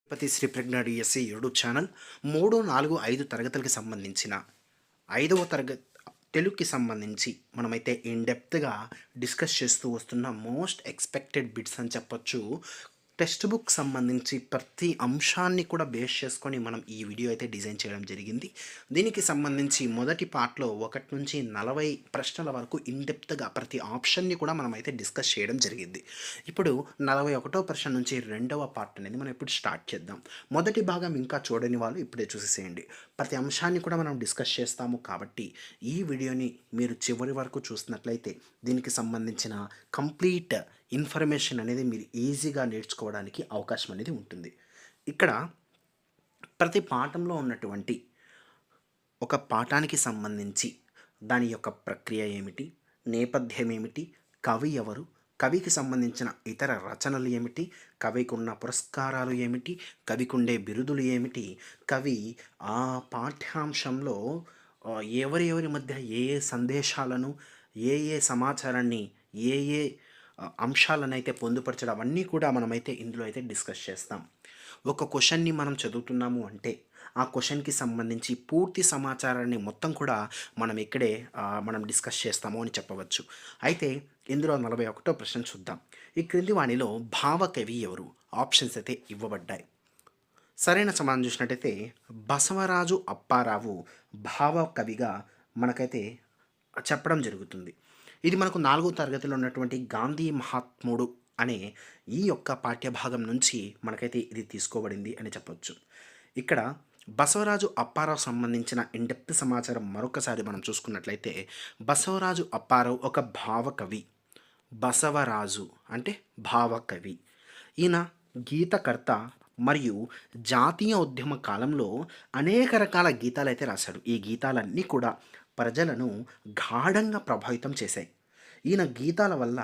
తిరుపతి శ్రీ ప్రజ్ఞ DSC YouTube channel 3, 4, 5 తరగతులకి సంబంధించిన 5వ తరగతి తెలుగుకి సంబంధించి మనమైతే ఇన్ డెప్త్గా డిస్కస్ చేస్తూ వస్తున్న మోస్ట్ ఎక్స్పెక్టెడ్ బిట్స్ అని చెప్పొచ్చు. టెక్స్ట్ బుక్ సంబంధించి ప్రతి అంశాన్ని కూడా బేస్ చేసుకొని మనం ఈ వీడియో అయితే డిజైన్ చేయడం జరిగింది. దీనికి సంబంధించి మొదటి పార్ట్లో 1 నుంచి 40 ప్రశ్నల వరకు ఇన్ డెప్త్గా ప్రతి ఆప్షన్ని కూడా మనం అయితే డిస్కస్ చేయడం జరిగింది. ఇప్పుడు 41వ ప్రశ్న నుంచి రెండవ పార్ట్ అనేది మనం ఇప్పుడు స్టార్ట్ చేద్దాం. మొదటి భాగం ఇంకా చూడని వాళ్ళు ఇప్పుడే చూసేసేయండి. ప్రతి అంశాన్ని కూడా మనం డిస్కస్ చేస్తాము కాబట్టి ఈ వీడియోని మీరు చివరి వరకు చూసినట్లయితే దీనికి సంబంధించిన కంప్లీట్ ఇన్ఫర్మేషన్ అనేది మీరు ఈజీగా నేర్చుకోవడానికి అవకాశం అనేది ఉంటుంది. ఇక్కడ ప్రతి పాఠంలో ఉన్నటువంటి ఒక పాఠానికి సంబంధించి దాని యొక్క ప్రక్రియ ఏమిటి, నేపథ్యం ఏమిటి, కవి ఎవరు, కవికి సంబంధించిన ఇతర రచనలు ఏమిటి, కవికి ఉన్న పురస్కారాలు ఏమిటి, కవికి ఉండే బిరుదులు ఏమిటి, కవి ఆ పాఠ్యాంశంలో ఎవరి మధ్య ఏ ఏ సందేశాలను, ఏ ఏ సమాచారాన్ని, ఏ ఏ అంశాలనైతే పొందుపరచడం అవన్నీ కూడా మనమైతే ఇందులో అయితే డిస్కస్ చేస్తాం. ఒక క్వశ్చన్ని మనం చదువుతున్నాము అంటే ఆ క్వశ్చన్కి సంబంధించి పూర్తి సమాచారాన్ని మొత్తం కూడా మనం ఇక్కడే మనం డిస్కస్ చేస్తాము అని చెప్పవచ్చు. అయితే ఇందులో 41వ ప్రశ్న చూద్దాం. ఈ క్రింది వాణిలో భావకవి ఎవరు? ఆప్షన్స్ అయితే ఇవ్వబడ్డాయి. సరైన సమాధానం చూసినట్టయితే బసవరాజు అప్పారావు భావకవిగా మనకైతే చెప్పడం జరుగుతుంది. ఇది మనకు 4వ తరగతిలో ఉన్నటువంటి గాంధీ మహాత్ముడు అనే ఈ యొక్క పాఠ్యభాగం నుంచి మనకైతే ఇది తీసుకోబడింది అని చెప్పొచ్చు. ఇక్కడ బసవరాజు అప్పారావు సంబంధించిన ఇన్డెప్త్ సమాచారం మరొకసారి మనం చూసుకున్నట్లయితే బసవరాజు అప్పారావు ఒక భావకవి. బసవరాజు అంటే భావకవి. ఈయన గీతకర్త మరియు జాతీయ ఉద్యమ కాలంలో అనేక రకాల గీతాలు అయితే రాశాడు. ఈ గీతాలన్నీ కూడా ప్రజలను గాఢంగా ప్రభావితం చేశాయి. ఈయన గీతాల వల్ల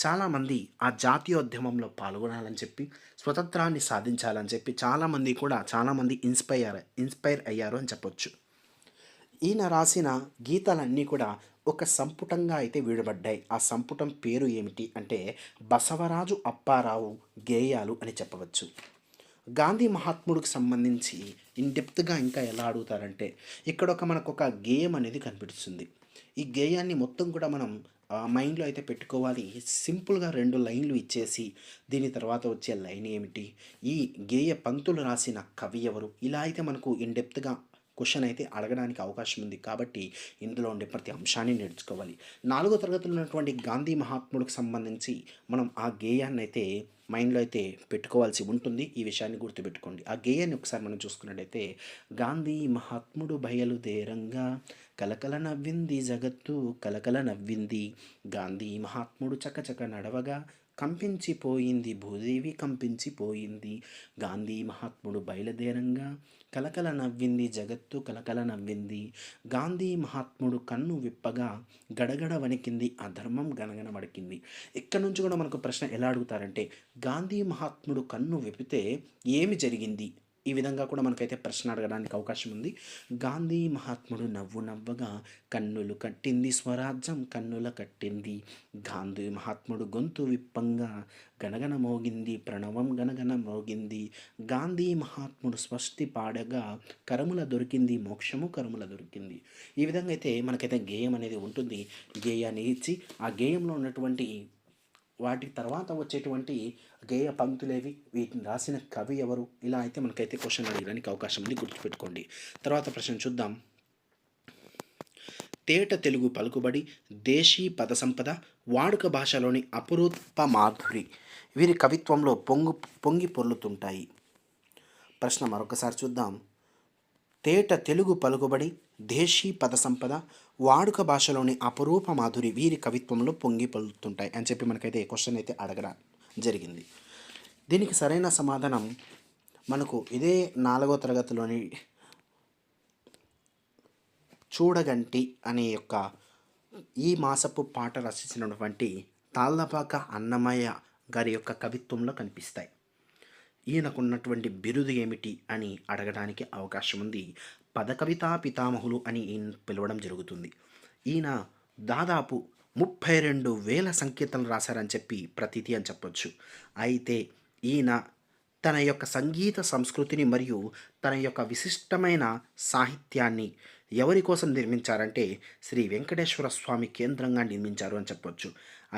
చాలామంది ఆ జాతీయోద్యమంలో పాల్గొనాలని చెప్పి, స్వతంత్రాన్ని సాధించాలని చెప్పి చాలామంది ఇన్స్పైర్ అయ్యారు అని చెప్పొచ్చు. ఈయన రాసిన గీతాలన్నీ కూడా ఒక సంపుటంగా అయితే వీడబడ్డాయి. ఆ సంపుటం పేరు ఏమిటి అంటే బసవరాజు అప్పారావు గేయాలు అని చెప్పవచ్చు. గాంధీ మహాత్ముడికి సంబంధించి ఇన్డెప్త్గా ఇంకా ఎలా అడుగుతారంటే ఇక్కడ మనకు ఒక గేయం అనేది కనిపిస్తుంది. ఈ గేయాన్ని మొత్తం కూడా మనం మైండ్లో అయితే పెట్టుకోవాలి. సింపుల్గా 2 లైన్లు ఇచ్చేసి దీని తర్వాత వచ్చే లైన్ ఏమిటి, ఈ గేయ పంక్తులు రాసిన కవి ఎవరు, ఇలా అయితే మనకు ఇన్డెప్త్గా క్వశ్చన్ అయితే అడగడానికి అవకాశం ఉంది. కాబట్టి ఇందులో ఉండే ప్రతి అంశాన్ని నేర్చుకోవాలి. 4వ తరగతిలో ఉన్నటువంటి గాంధీ మహాత్ముడికి సంబంధించి మనం ఆ గేయాన్ని అయితే మైండ్లో అయితే పెట్టుకోవాల్సి ఉంటుంది. ఈ విషయాన్ని గుర్తుపెట్టుకోండి. ఆ గేయాన్ని ఒకసారి మనం చూసుకున్నట్టయితే గాంధీ మహాత్ముడు బయలుదేరంగా కలకల నవ్వింది జగత్తు కలకల నవ్వింది, గాంధీ మహాత్ముడు చకచక నడవగా కంపించిపోయింది భూదేవి కంపించిపోయింది, గాంధీ మహాత్ముడు బయలుదేరంగా కలకల నవ్వింది జగత్తు కలకల నవ్వింది, గాంధీ మహాత్ముడు కన్ను విప్పగా గడగడ వణికింది అధర్మం గనగన వణికింది. ఇక్కడ నుంచి కూడా మనకు ప్రశ్న ఎలా అడుగుతారంటే గాంధీ మహాత్ముడు కన్ను విప్పితే ఏమి జరిగింది, ఈ విధంగా కూడా మనకైతే ప్రశ్న అడగడానికి అవకాశం ఉంది. గాంధీ మహాత్ముడు నవ్వు నవ్వగా కన్నులు కట్టింది స్వరాజ్యం కన్నుల కట్టింది, గాంధీ మహాత్ముడు గొంతు విప్పంగా గనగన మోగింది ప్రణవం గనగన మోగింది, గాంధీ మహాత్ముడు స్వస్తి పాడగా కరముల దొరికింది మోక్షము కరముల దొరికింది. ఈ విధంగా అయితే మనకైతే గేయం అనేది ఉంటుంది. గేయాన్ని ఇచ్చి ఆ గేయంలో ఉన్నటువంటి వాటి తర్వాత వచ్చేటువంటి గేయ పంక్తులేవి, వీటిని రాసిన కవి ఎవరు, ఇలా అయితే మనకైతే క్వశ్చన్ అడగడానికి అవకాశం ఉంది. గుర్తుపెట్టుకోండి. తర్వాత ప్రశ్న చూద్దాం. తేట తెలుగు పలుకుబడి, దేశీ పద సంపద, వాడుక భాషలోని అపురూప మాధురి వీరి కవిత్వంలో పొంగి పొర్లుతుంటాయి. ప్రశ్న మరొకసారి చూద్దాం. తేట తెలుగు పలుకుబడి, దేశీ పద సంపద, వాడుక భాషలోని అపురూప మాధురి వీరి కవిత్వంలో పొంగి పొర్లుతుంటాయి అని చెప్పి మనకైతే క్వశ్చన్ అయితే అడగడం జరిగింది. దీనికి సరైన సమాధానం మనకు ఇదే 4వ తరగతిలోని చూడగంటి అనే యొక్క ఈ మాసపు పాట రచించినటువంటి తాళ్ళపాక అన్నమయ్య గారి యొక్క కవిత్వంలో కనిపిస్తాయి. ఈయనకున్నటువంటి బిరుదు ఏమిటి అని అడగడానికి అవకాశం ఉంది. పదకవితా పితామహులు అని ఈయన పిలవడం జరుగుతుంది. ఈయన దాదాపు 32,000 సంకీర్తనలు రాశారని చెప్పి ప్రతీతి అని చెప్పొచ్చు. అయితే ఈయన తన యొక్క సంగీత సంస్కృతిని మరియు తన యొక్క విశిష్టమైన సాహిత్యాన్ని ఎవరి కోసం నిర్మించారంటే శ్రీ వెంకటేశ్వర స్వామి కేంద్రంగా నిర్మించారు అని చెప్పొచ్చు.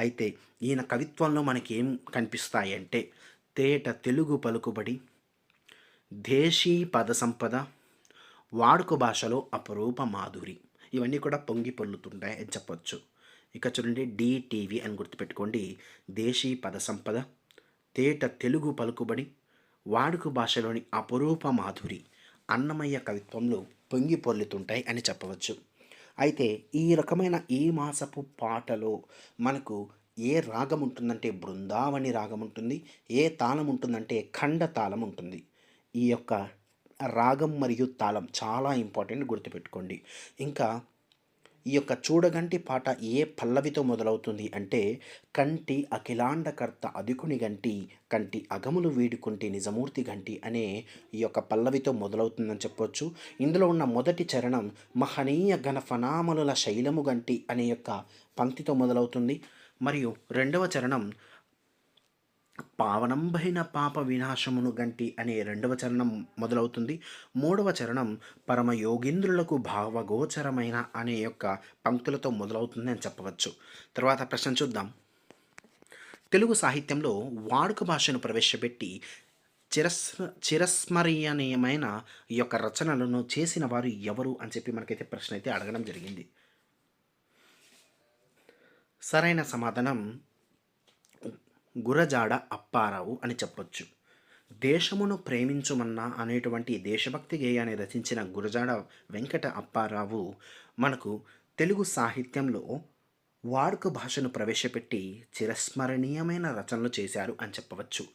అయితే ఈయన కవిత్వంలో మనకి ఏం కనిపిస్తాయి అంటే తేట తెలుగు పలుకుబడి, దేశీ పద సంపద, వాడుక భాషలో అపరూప మాధురి, ఇవన్నీ కూడా పొంగి పొర్లుతుంటాయి అని చెప్పొచ్చు. ఇక చూడండి డిటీవీ అని గుర్తుపెట్టుకోండి. దేశీ పద సంపద, తేట తెలుగు పలుకుబడి, వాడుక భాషలోని అపురూప మాధురి అన్నమయ్య కవిత్వంలో పొంగి పొర్లుతుంటాయి అని చెప్పవచ్చు. అయితే ఈ రకమైన ఈ మాసపు పాటలో మనకు ఏ రాగం ఉంటుందంటే బృందావని రాగం ఉంటుంది, ఏ తాళం ఉంటుందంటే ఖండ తాళం ఉంటుంది. ఈ యొక్క రాగం మరియు తాళం చాలా ఇంపార్టెంట్, గుర్తుపెట్టుకోండి. ఇంకా ఈ యొక్క చూడగంటి పాట ఏ పల్లవితో మొదలవుతుంది అంటే కంటి అఖిలాండకర్త అధికుని గంటి కంటి అగములు వీడుకుంటి నిజమూర్తి గంటి అనే ఈ యొక్క పల్లవితో మొదలవుతుందని చెప్పొచ్చు. ఇందులో ఉన్న మొదటి చరణం మహనీయ ఘనఫనామలుల శైలము గంటి అనే యొక్క పంక్తితో మొదలవుతుంది. మరియు రెండవ చరణం పావనంబైన పాప వినాశమును గంటి అనే రెండవ చరణం మొదలవుతుంది. మూడవ చరణం పరమయోగీంద్రులకు భావగోచరమైన అనే యొక్క పంక్తులతో మొదలవుతుంది అని చెప్పవచ్చు. తర్వాత ప్రశ్న చూద్దాం. తెలుగు సాహిత్యంలో వాడుక భాషను ప్రవేశపెట్టి చిరస్మరణీయమైన ఈ యొక్క రచనలను చేసిన వారు ఎవరు అని చెప్పి మనకైతే ప్రశ్న అయితే అడగడం జరిగింది. సరైన సమాధానం గురజాడ అప్పారావు అని చెప్పొచ్చు. దేశమును ప్రేమించుమన్నా అనేటువంటి దేశభక్తి గేయాన్ని రచించిన గురజాడ వెంకట అప్పారావు మనకు తెలుగు సాహిత్యంలో వాడుక భాషను ప్రవేశపెట్టి చిరస్మరణీయమైన రచనలు చేశారు అని చెప్పవచ్చు.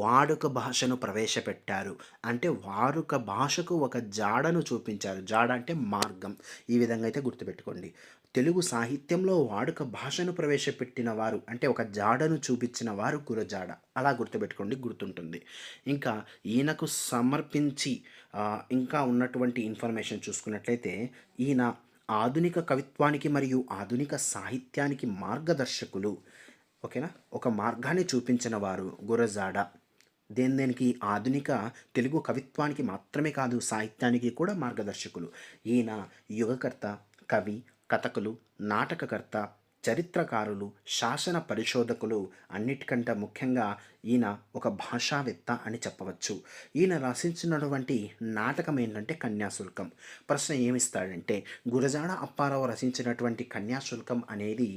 వాడుక భాషను ప్రవేశపెట్టారు అంటే వాడుక భాషకు ఒక జాడను చూపించారు. జాడ అంటే మార్గం. ఈ విధంగా అయితే గుర్తుపెట్టుకోండి. తెలుగు సాహిత్యంలో వాడుక భాషను ప్రవేశపెట్టిన వారు అంటే ఒక జాడను చూపించిన వారు గురజాడ. అలా గుర్తుపెట్టుకోండి, గుర్తుంటుంది. ఇంకా ఈయనకు సమర్పించి ఇంకా ఉన్నటువంటి ఇన్ఫర్మేషన్ చూసుకున్నట్లయితే ఈయన ఆధునిక కవిత్వానికి మరియు ఆధునిక సాహిత్యానికి మార్గదర్శకులు. ఓకేనా, ఒక మార్గాన్ని చూపించిన వారు గురజాడ. దేనికి ఆధునిక తెలుగు కవిత్వానికి మాత్రమే కాదు సాహిత్యానికి కూడా మార్గదర్శకులు. ఈయన యుగకర్త, కవి, కథకులు, నాటకకర్త, చరిత్రకారులు, శాసన పరిశోధకులు, అన్నిటికంటే ముఖ్యంగా ఈయన ఒక భాషావేత్త అని చెప్పవచ్చు. ఈయన రచించినటువంటి నాటకం ఏంటంటే కన్యాశుల్కం. ప్రశ్న ఏమిస్తాడంటే గురజాడ అప్పారావు రచించినటువంటి కన్యాశుల్కం అనేది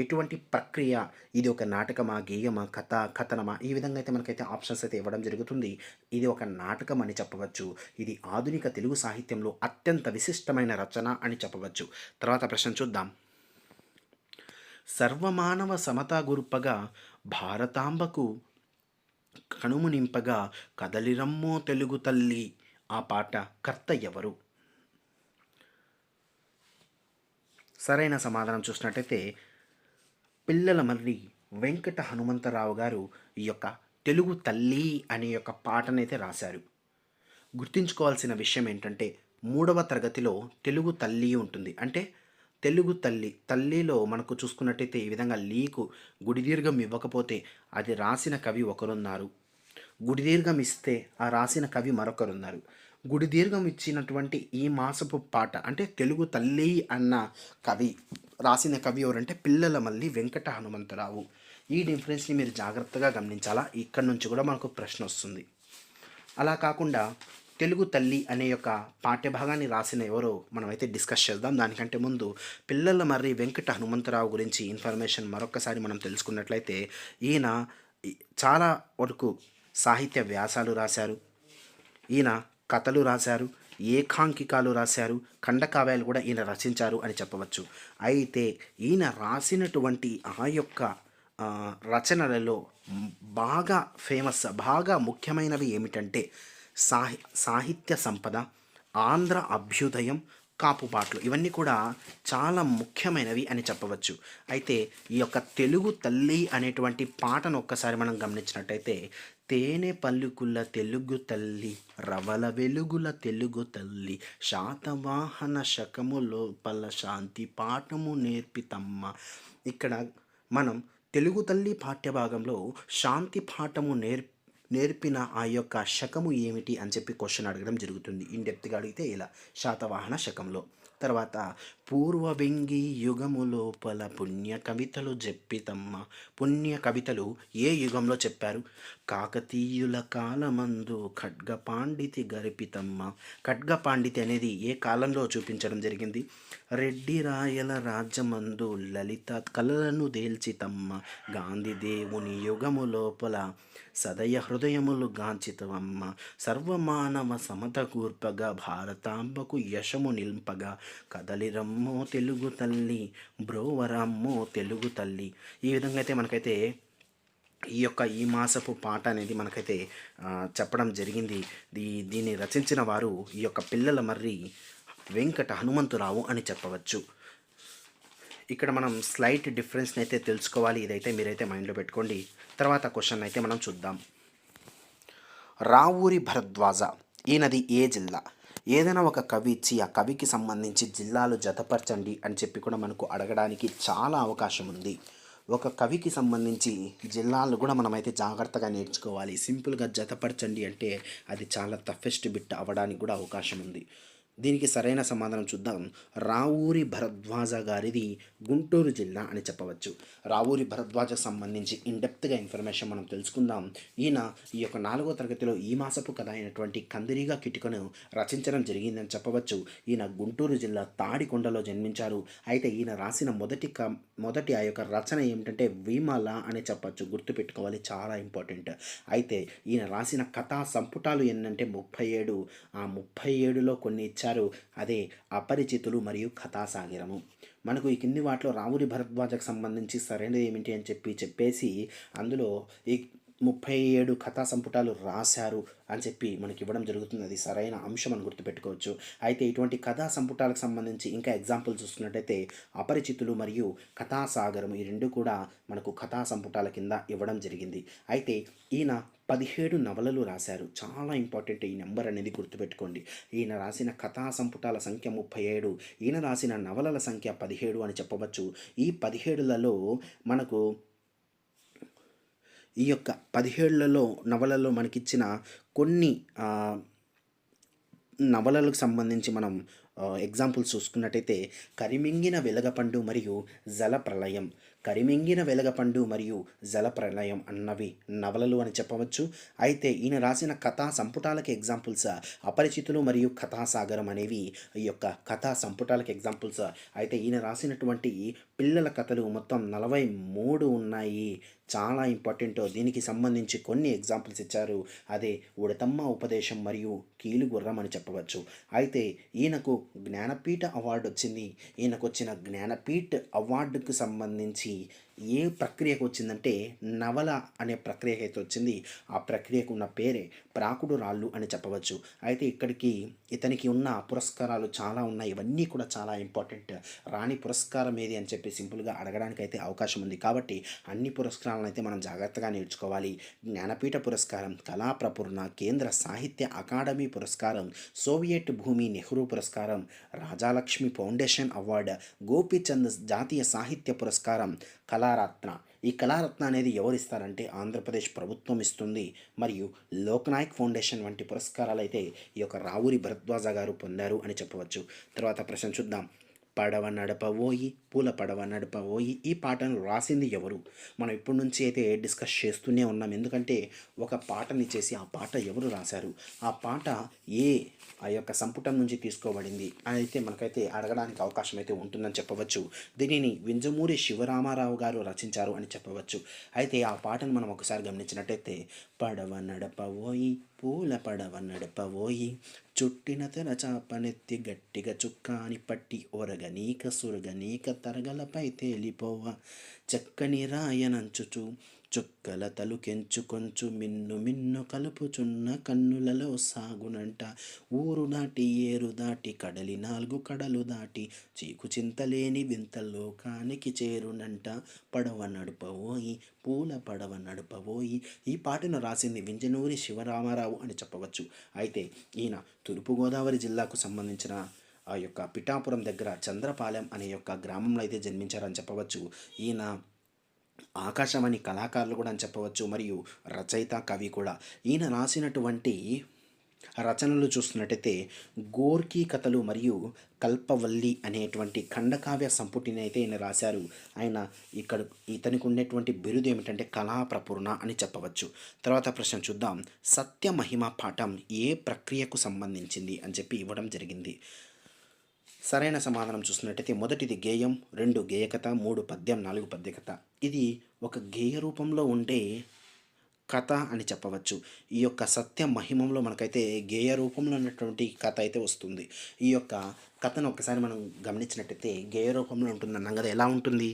ఎటువంటి ప్రక్రియ, ఇది ఒక నాటకమా, గేయమా, కథ, కథనమా, ఈ విధంగా అయితే మనకైతే ఆప్షన్స్ అయితే ఇవ్వడం జరుగుతుంది. ఇది ఒక నాటకం అని చెప్పవచ్చు. ఇది ఆధునిక తెలుగు సాహిత్యంలో అత్యంత విశిష్టమైన రచన అని చెప్పవచ్చు. తర్వాత ప్రశ్న చూద్దాం. సర్వమానవ సమతా గురుపగా భారతాంబకు కనుము నింపగా కదలిరమ్మో తెలుగు తల్లి, ఆ పాట కర్త ఎవరు? సరైన సమాధానం చూసినట్టయితే పిల్లల మర్రి వెంకట హనుమంతరావు గారు ఈ యొక్క తెలుగు తల్లి అనే యొక్క పాటనైతే రాశారు. గుర్తుంచుకోవాల్సిన విషయం ఏంటంటే 3వ తరగతిలో తెలుగు తల్లి ఉంటుంది. అంటే తెలుగు తల్లి, తల్లిలో మనకు చూసుకున్నట్టయితే ఈ విధంగా లీకు గుడిదీర్ఘం ఇవ్వకపోతే అది రాసిన కవి ఒకరున్నారు, గుడిదీర్ఘం ఇస్తే ఆ రాసిన కవి మరొకరున్నారు. గుడిదీర్ఘం ఇచ్చినటువంటి ఈ మాసపు పాట అంటే తెలుగు తల్లి అన్న కవి రాసిన కవి ఎవరంటే పిల్లల మల్లి వెంకట హనుమంతరావు. ఈ డిఫరెన్స్ని మీరు జాగ్రత్తగా గమనించాలా. ఇక్కడ నుంచి కూడా మనకు ప్రశ్న వస్తుంది. అలా కాకుండా తెలుగు తల్లి అనే యొక్క పాఠ్యభాగాన్ని రాసిన ఎవరో మనమైతే డిస్కస్ చేద్దాం. దానికంటే ముందు పిల్లల మర్రి వెంకట హనుమంతరావు గురించి ఇన్ఫర్మేషన్ మరొకసారి మనం తెలుసుకున్నట్లయితే ఈయన చాలా వరకు సాహిత్య వ్యాసాలు రాశారు, ఈయన కథలు రాశారు, ఏకాంకికాలు రాశారు, ఖండకావ్యాలు కూడా ఈయన రచించారు అని చెప్పవచ్చు. అయితే ఈయన రాసినటువంటి ఆ యొక్క రచనలలో బాగా ఫేమస్, బాగా ముఖ్యమైనవి ఏమిటంటే సాహిత్య సంపద, ఆంధ్ర అభ్యుదయం, కాపుపాట్లు, ఇవన్నీ కూడా చాలా ముఖ్యమైనవి అని చెప్పవచ్చు. అయితే ఈ యొక్క తెలుగు తల్లి అనేటువంటి పాటను ఒక్కసారి మనం గమనించినట్టయితే తేనె పల్లుకుల తెలుగు తల్లి, రవల వెలుగుల తెలుగు తల్లి, శాతవాహన శకము లోపల శాంతి పాఠము నేర్పితమ్మ. ఇక్కడ మనం తెలుగు తల్లి పాఠ్యభాగంలో శాంతి పాఠము నేర్పిన ఆ యొక్క శకము ఏమిటి అని చెప్పి క్వశ్చన్ అడగడం జరుగుతుంది. ఇన్ డెప్త్గా అడిగితే ఇలా శాతవాహన శకంలో. తర్వాత పూర్వ వెంగి యుగము లోపల పుణ్య కవితలు చెప్పితమ్మ. పుణ్య కవితలు ఏ యుగంలో చెప్పారు? కాకతీయుల కాలమందు ఖడ్గ పాండితి గరిపితమ్మ. ఖడ్గ పాండితి అనేది ఏ కాలంలో చూపించడం జరిగింది? రెడ్డి రాయల రాజ్యమందు లలిత కళలను దేల్చితమ్మ. గాంధీ దేవుని యుగము లోపల సదయ హృదయములు గాంచితవమ్మ. సర్వమానవ సమత కూర్పగా భారతాంబకు యశము నింపగా కదలిరమ్మో తెలుగు తల్లి బ్రోవరమ్మో తెలుగు తల్లి. ఈ విధంగా అయితే మనకైతే ఈ మాసపు పాట అనేది మనకైతే చెప్పడం జరిగింది. దీన్ని రచించిన వారు ఈ యొక్క పిల్లల మర్రి వెంకట హనుమంతురావు అని చెప్పవచ్చు. ఇక్కడ మనం స్లైట్ డిఫరెన్స్ని అయితే తెలుసుకోవాలి. ఇదైతే మీరైతే మైండ్లో పెట్టుకోండి. తర్వాత క్వశ్చన్ అయితే మనం చూద్దాం. రావూరి భరద్వాజ ఈయనది ఏ జిల్లా? ఏదైనా ఒక కవి ఇచ్చి ఆ కవికి సంబంధించి జిల్లాలు జతపరచండి అని చెప్పి కూడా మనకు అడగడానికి చాలా అవకాశం ఉంది. ఒక కవికి సంబంధించి జిల్లాలు కూడా మనమైతే జాగ్రత్తగా నేర్చుకోవాలి. సింపుల్గా జతపరచండి అంటే అది చాలా టఫెస్ట్ బిట్ అవ్వడానికి కూడా అవకాశం ఉంది. దీనికి సరైన సమాధానం చూద్దాం. రావూరి భరద్వాజ గారిది గుంటూరు జిల్లా అని చెప్పవచ్చు. రావూరి భరద్వాజకు సంబంధించి ఇన్డెప్త్గా ఇన్ఫర్మేషన్ మనం తెలుసుకుందాం. ఈయన ఈ యొక్క 4వ తరగతిలో ఈ మాసపు కథ అయినటువంటి కందిరీగా కిటికను రచించడం జరిగిందని చెప్పవచ్చు. ఈయన గుంటూరు జిల్లా తాడికొండలో జన్మించారు. అయితే ఈయన రాసిన మొదటి ఆ యొక్క రచన ఏమిటంటే విమల అని చెప్పచ్చు. గుర్తుపెట్టుకోవాలి, చాలా ఇంపార్టెంట్. అయితే ఈయన రాసిన కథా సంపుటాలు ఏంటంటే 37. ఆ 37లో కొన్ని ఇచ్చారు. అదే అపరిచితులు మరియు కథాసాగరము. మనకు ఈ కింది వాటిలో రావూరి భరద్వాజకు సంబంధించి సరైనది ఏమిటి అని చెప్పేసి అందులో ఈ 37 కథా సంపుటాలు రాశారు అని చెప్పి మనకి ఇవ్వడం జరుగుతుంది. అది సరైన అంశం అని గుర్తుపెట్టుకోవచ్చు. అయితే ఇటువంటి కథా సంపుటాలకు సంబంధించి ఇంకా ఎగ్జాంపుల్ చూసుకున్నట్టయితే అపరిచితులు మరియు కథాసాగరం ఈ రెండు కూడా మనకు కథా సంపుటాల కింద ఇవ్వడం జరిగింది. అయితే ఈయన 17 నవలలు రాశారు. చాలా ఇంపార్టెంట్ ఈ నెంబర్ అనేది గుర్తుపెట్టుకోండి. ఈయన రాసిన కథా సంపుటాల సంఖ్య 37, ఈయన రాసిన నవలల సంఖ్య 17 అని చెప్పవచ్చు. ఈ 17లలో మనకు ఈ యొక్క 17లలో నవలల్లో మనకిచ్చిన కొన్ని నవలలకు సంబంధించి మనం ఎగ్జాంపుల్స్ చూసుకున్నట్టయితే కరిమింగిన వెలగపండు మరియు జలప్రలయం. కరిమింగిన వెలగపండు మరియు జలప్రలయం అన్నవి నవలలు అని చెప్పవచ్చు. అయితే ఈయన రాసిన కథా సంపుటాలకి ఎగ్జాంపుల్స్ అపరిచితులు మరియు కథాసాగరం అనేవి ఈ యొక్క కథా సంపుటాలకి ఎగ్జాంపుల్స్. అయితే ఈయన రాసినటువంటి పిల్లల కథలు మొత్తం 43 ఉన్నాయి. చాలా ఇంపార్టెంట్. దీనికి సంబంధించి కొన్ని ఎగ్జాంపుల్స్ ఇచ్చారు. అదే ఉడతమ్మ ఉపదేశం మరియు కీలుగుర్రం అని చెప్పవచ్చు. అయితే ఈయనకు జ్ఞానపీఠ అవార్డు వచ్చింది. ఈయనకు వచ్చిన జ్ఞానపీఠ అవార్డుకు సంబంధించి ఏ ప్రక్రియకు వచ్చిందంటే నవల అనే ప్రక్రియకి అయితే వచ్చింది. ఆ ప్రక్రియకు ఉన్న పేరే ప్రాకుడు రాళ్ళు అని చెప్పవచ్చు. అయితే ఇతనికి ఉన్న పురస్కారాలు చాలా ఉన్నాయి. ఇవన్నీ కూడా చాలా ఇంపార్టెంట్. రాణి పురస్కారం ఏది అని చెప్పి సింపుల్గా అడగడానికి అయితే అవకాశం ఉంది. కాబట్టి అన్ని పురస్కారాలను అయితే మనం జాగ్రత్తగా నేర్చుకోవాలి. జ్ఞానపీఠ పురస్కారం, కళాప్రపూర్ణ, కేంద్ర సాహిత్య అకాడమీ పురస్కారం, సోవియట్ భూమి నెహ్రూ పురస్కారం, రాజాలక్ష్మి ఫౌండేషన్ అవార్డు, గోపీచంద్ జాతీయ సాహిత్య పురస్కారం, కళారత్న. ఈ కళారత్న అనేది ఎవరు ఇస్తారంటే ఆంధ్రప్రదేశ్ ప్రభుత్వం ఇస్తుంది. మరియు లోక్నాయక్ ఫౌండేషన్ వంటి పురస్కారాలు అయితే ఈ యొక్క రావూరి భరద్వాజ గారు పొందారు అని చెప్పవచ్చు. తర్వాత ప్రశ్న చూద్దాం. పడవ నడపబోయి పూల పడవ నడపబోయి ఈ పాటను రాసింది ఎవరు? మనం ఇప్పటి నుంచి అయితే డిస్కస్ చేస్తూనే ఉన్నాం. ఎందుకంటే ఒక పాటని చేసి ఆ పాట ఎవరు రాశారు, ఆ పాట ఆ యొక్క సంపుటం నుంచి తీసుకోబడింది అని అయితే మనకైతే అడగడానికి అవకాశం అయితే ఉంటుందని చెప్పవచ్చు. దీనిని వింజమూరి శివరామారావు గారు రచించారు అని చెప్పవచ్చు. అయితే ఆ పాటను మనం ఒకసారి గమనించినట్టయితే పడవ నడపబోయి పూల పడవ నడపబోయి చుట్టిన తెర చాపనెత్తి గట్టిగా చుక్కాని పట్టి ఒరగనీక సురగనీక తరగలపై తేలిపోవ చక్కని రాయనంచుచు చుక్కల తలుకెంచుకొంచు మిన్ను మిన్ను కలుపుచున్న కన్నులలో సాగునంట ఊరు దాటి ఏరు దాటి కడలి 4 కడలు దాటి చీకు చింతలేని వింతలోకానికి చేరునంట పడవ నడుపబోయి పూల పడవ నడుపబోయి. ఈ పాటను రాసింది వింజమూరి శివరామారావు అని చెప్పవచ్చు. అయితే ఈయన తూర్పుగోదావరి జిల్లాకు సంబంధించిన ఆ యొక్క పిఠాపురం దగ్గర చంద్రపాలెం అనే యొక్క గ్రామంలో అయితే జన్మించారని చెప్పవచ్చు. ఈయన ఆకాశవాణి కళాకారులు కూడా అని చెప్పవచ్చు, మరియు రచయిత, కవి కూడా. ఈయన రాసినటువంటి రచనలు చూస్తున్నట్టయితే గోర్కీ కథలు మరియు కల్పవల్లి అనేటువంటి ఖండకావ్య సంపుటిని అయితే ఈయన రాశారు. ఆయన ఇక్కడ ఇతనికి ఉండేటువంటి బిరుదు ఏమిటంటే కళా ప్రపూర్ణ అని చెప్పవచ్చు. తర్వాత ప్రశ్న చూద్దాం. సత్య మహిమ పాఠం ఏ ప్రక్రియకు సంబంధించింది అని చెప్పి ఇవ్వడం జరిగింది. సరైన సమాధానం చూసినట్టయితే మొదటిది గేయం, 2 గేయకథ, 3 పద్యం, 4 పద్యకథ. ఇది ఒక గేయ రూపంలో ఉండే కథ అని చెప్పవచ్చు. ఈ యొక్క సత్య మహిమంలో మనకైతే గేయ రూపంలో ఉన్నటువంటి కథ అయితే వస్తుంది. ఈ యొక్క కథను ఒకసారి మనం గమనించినట్టయితే గేయ రూపంలో ఉంటుందన్నాం కదా. ఎలా ఉంటుంది?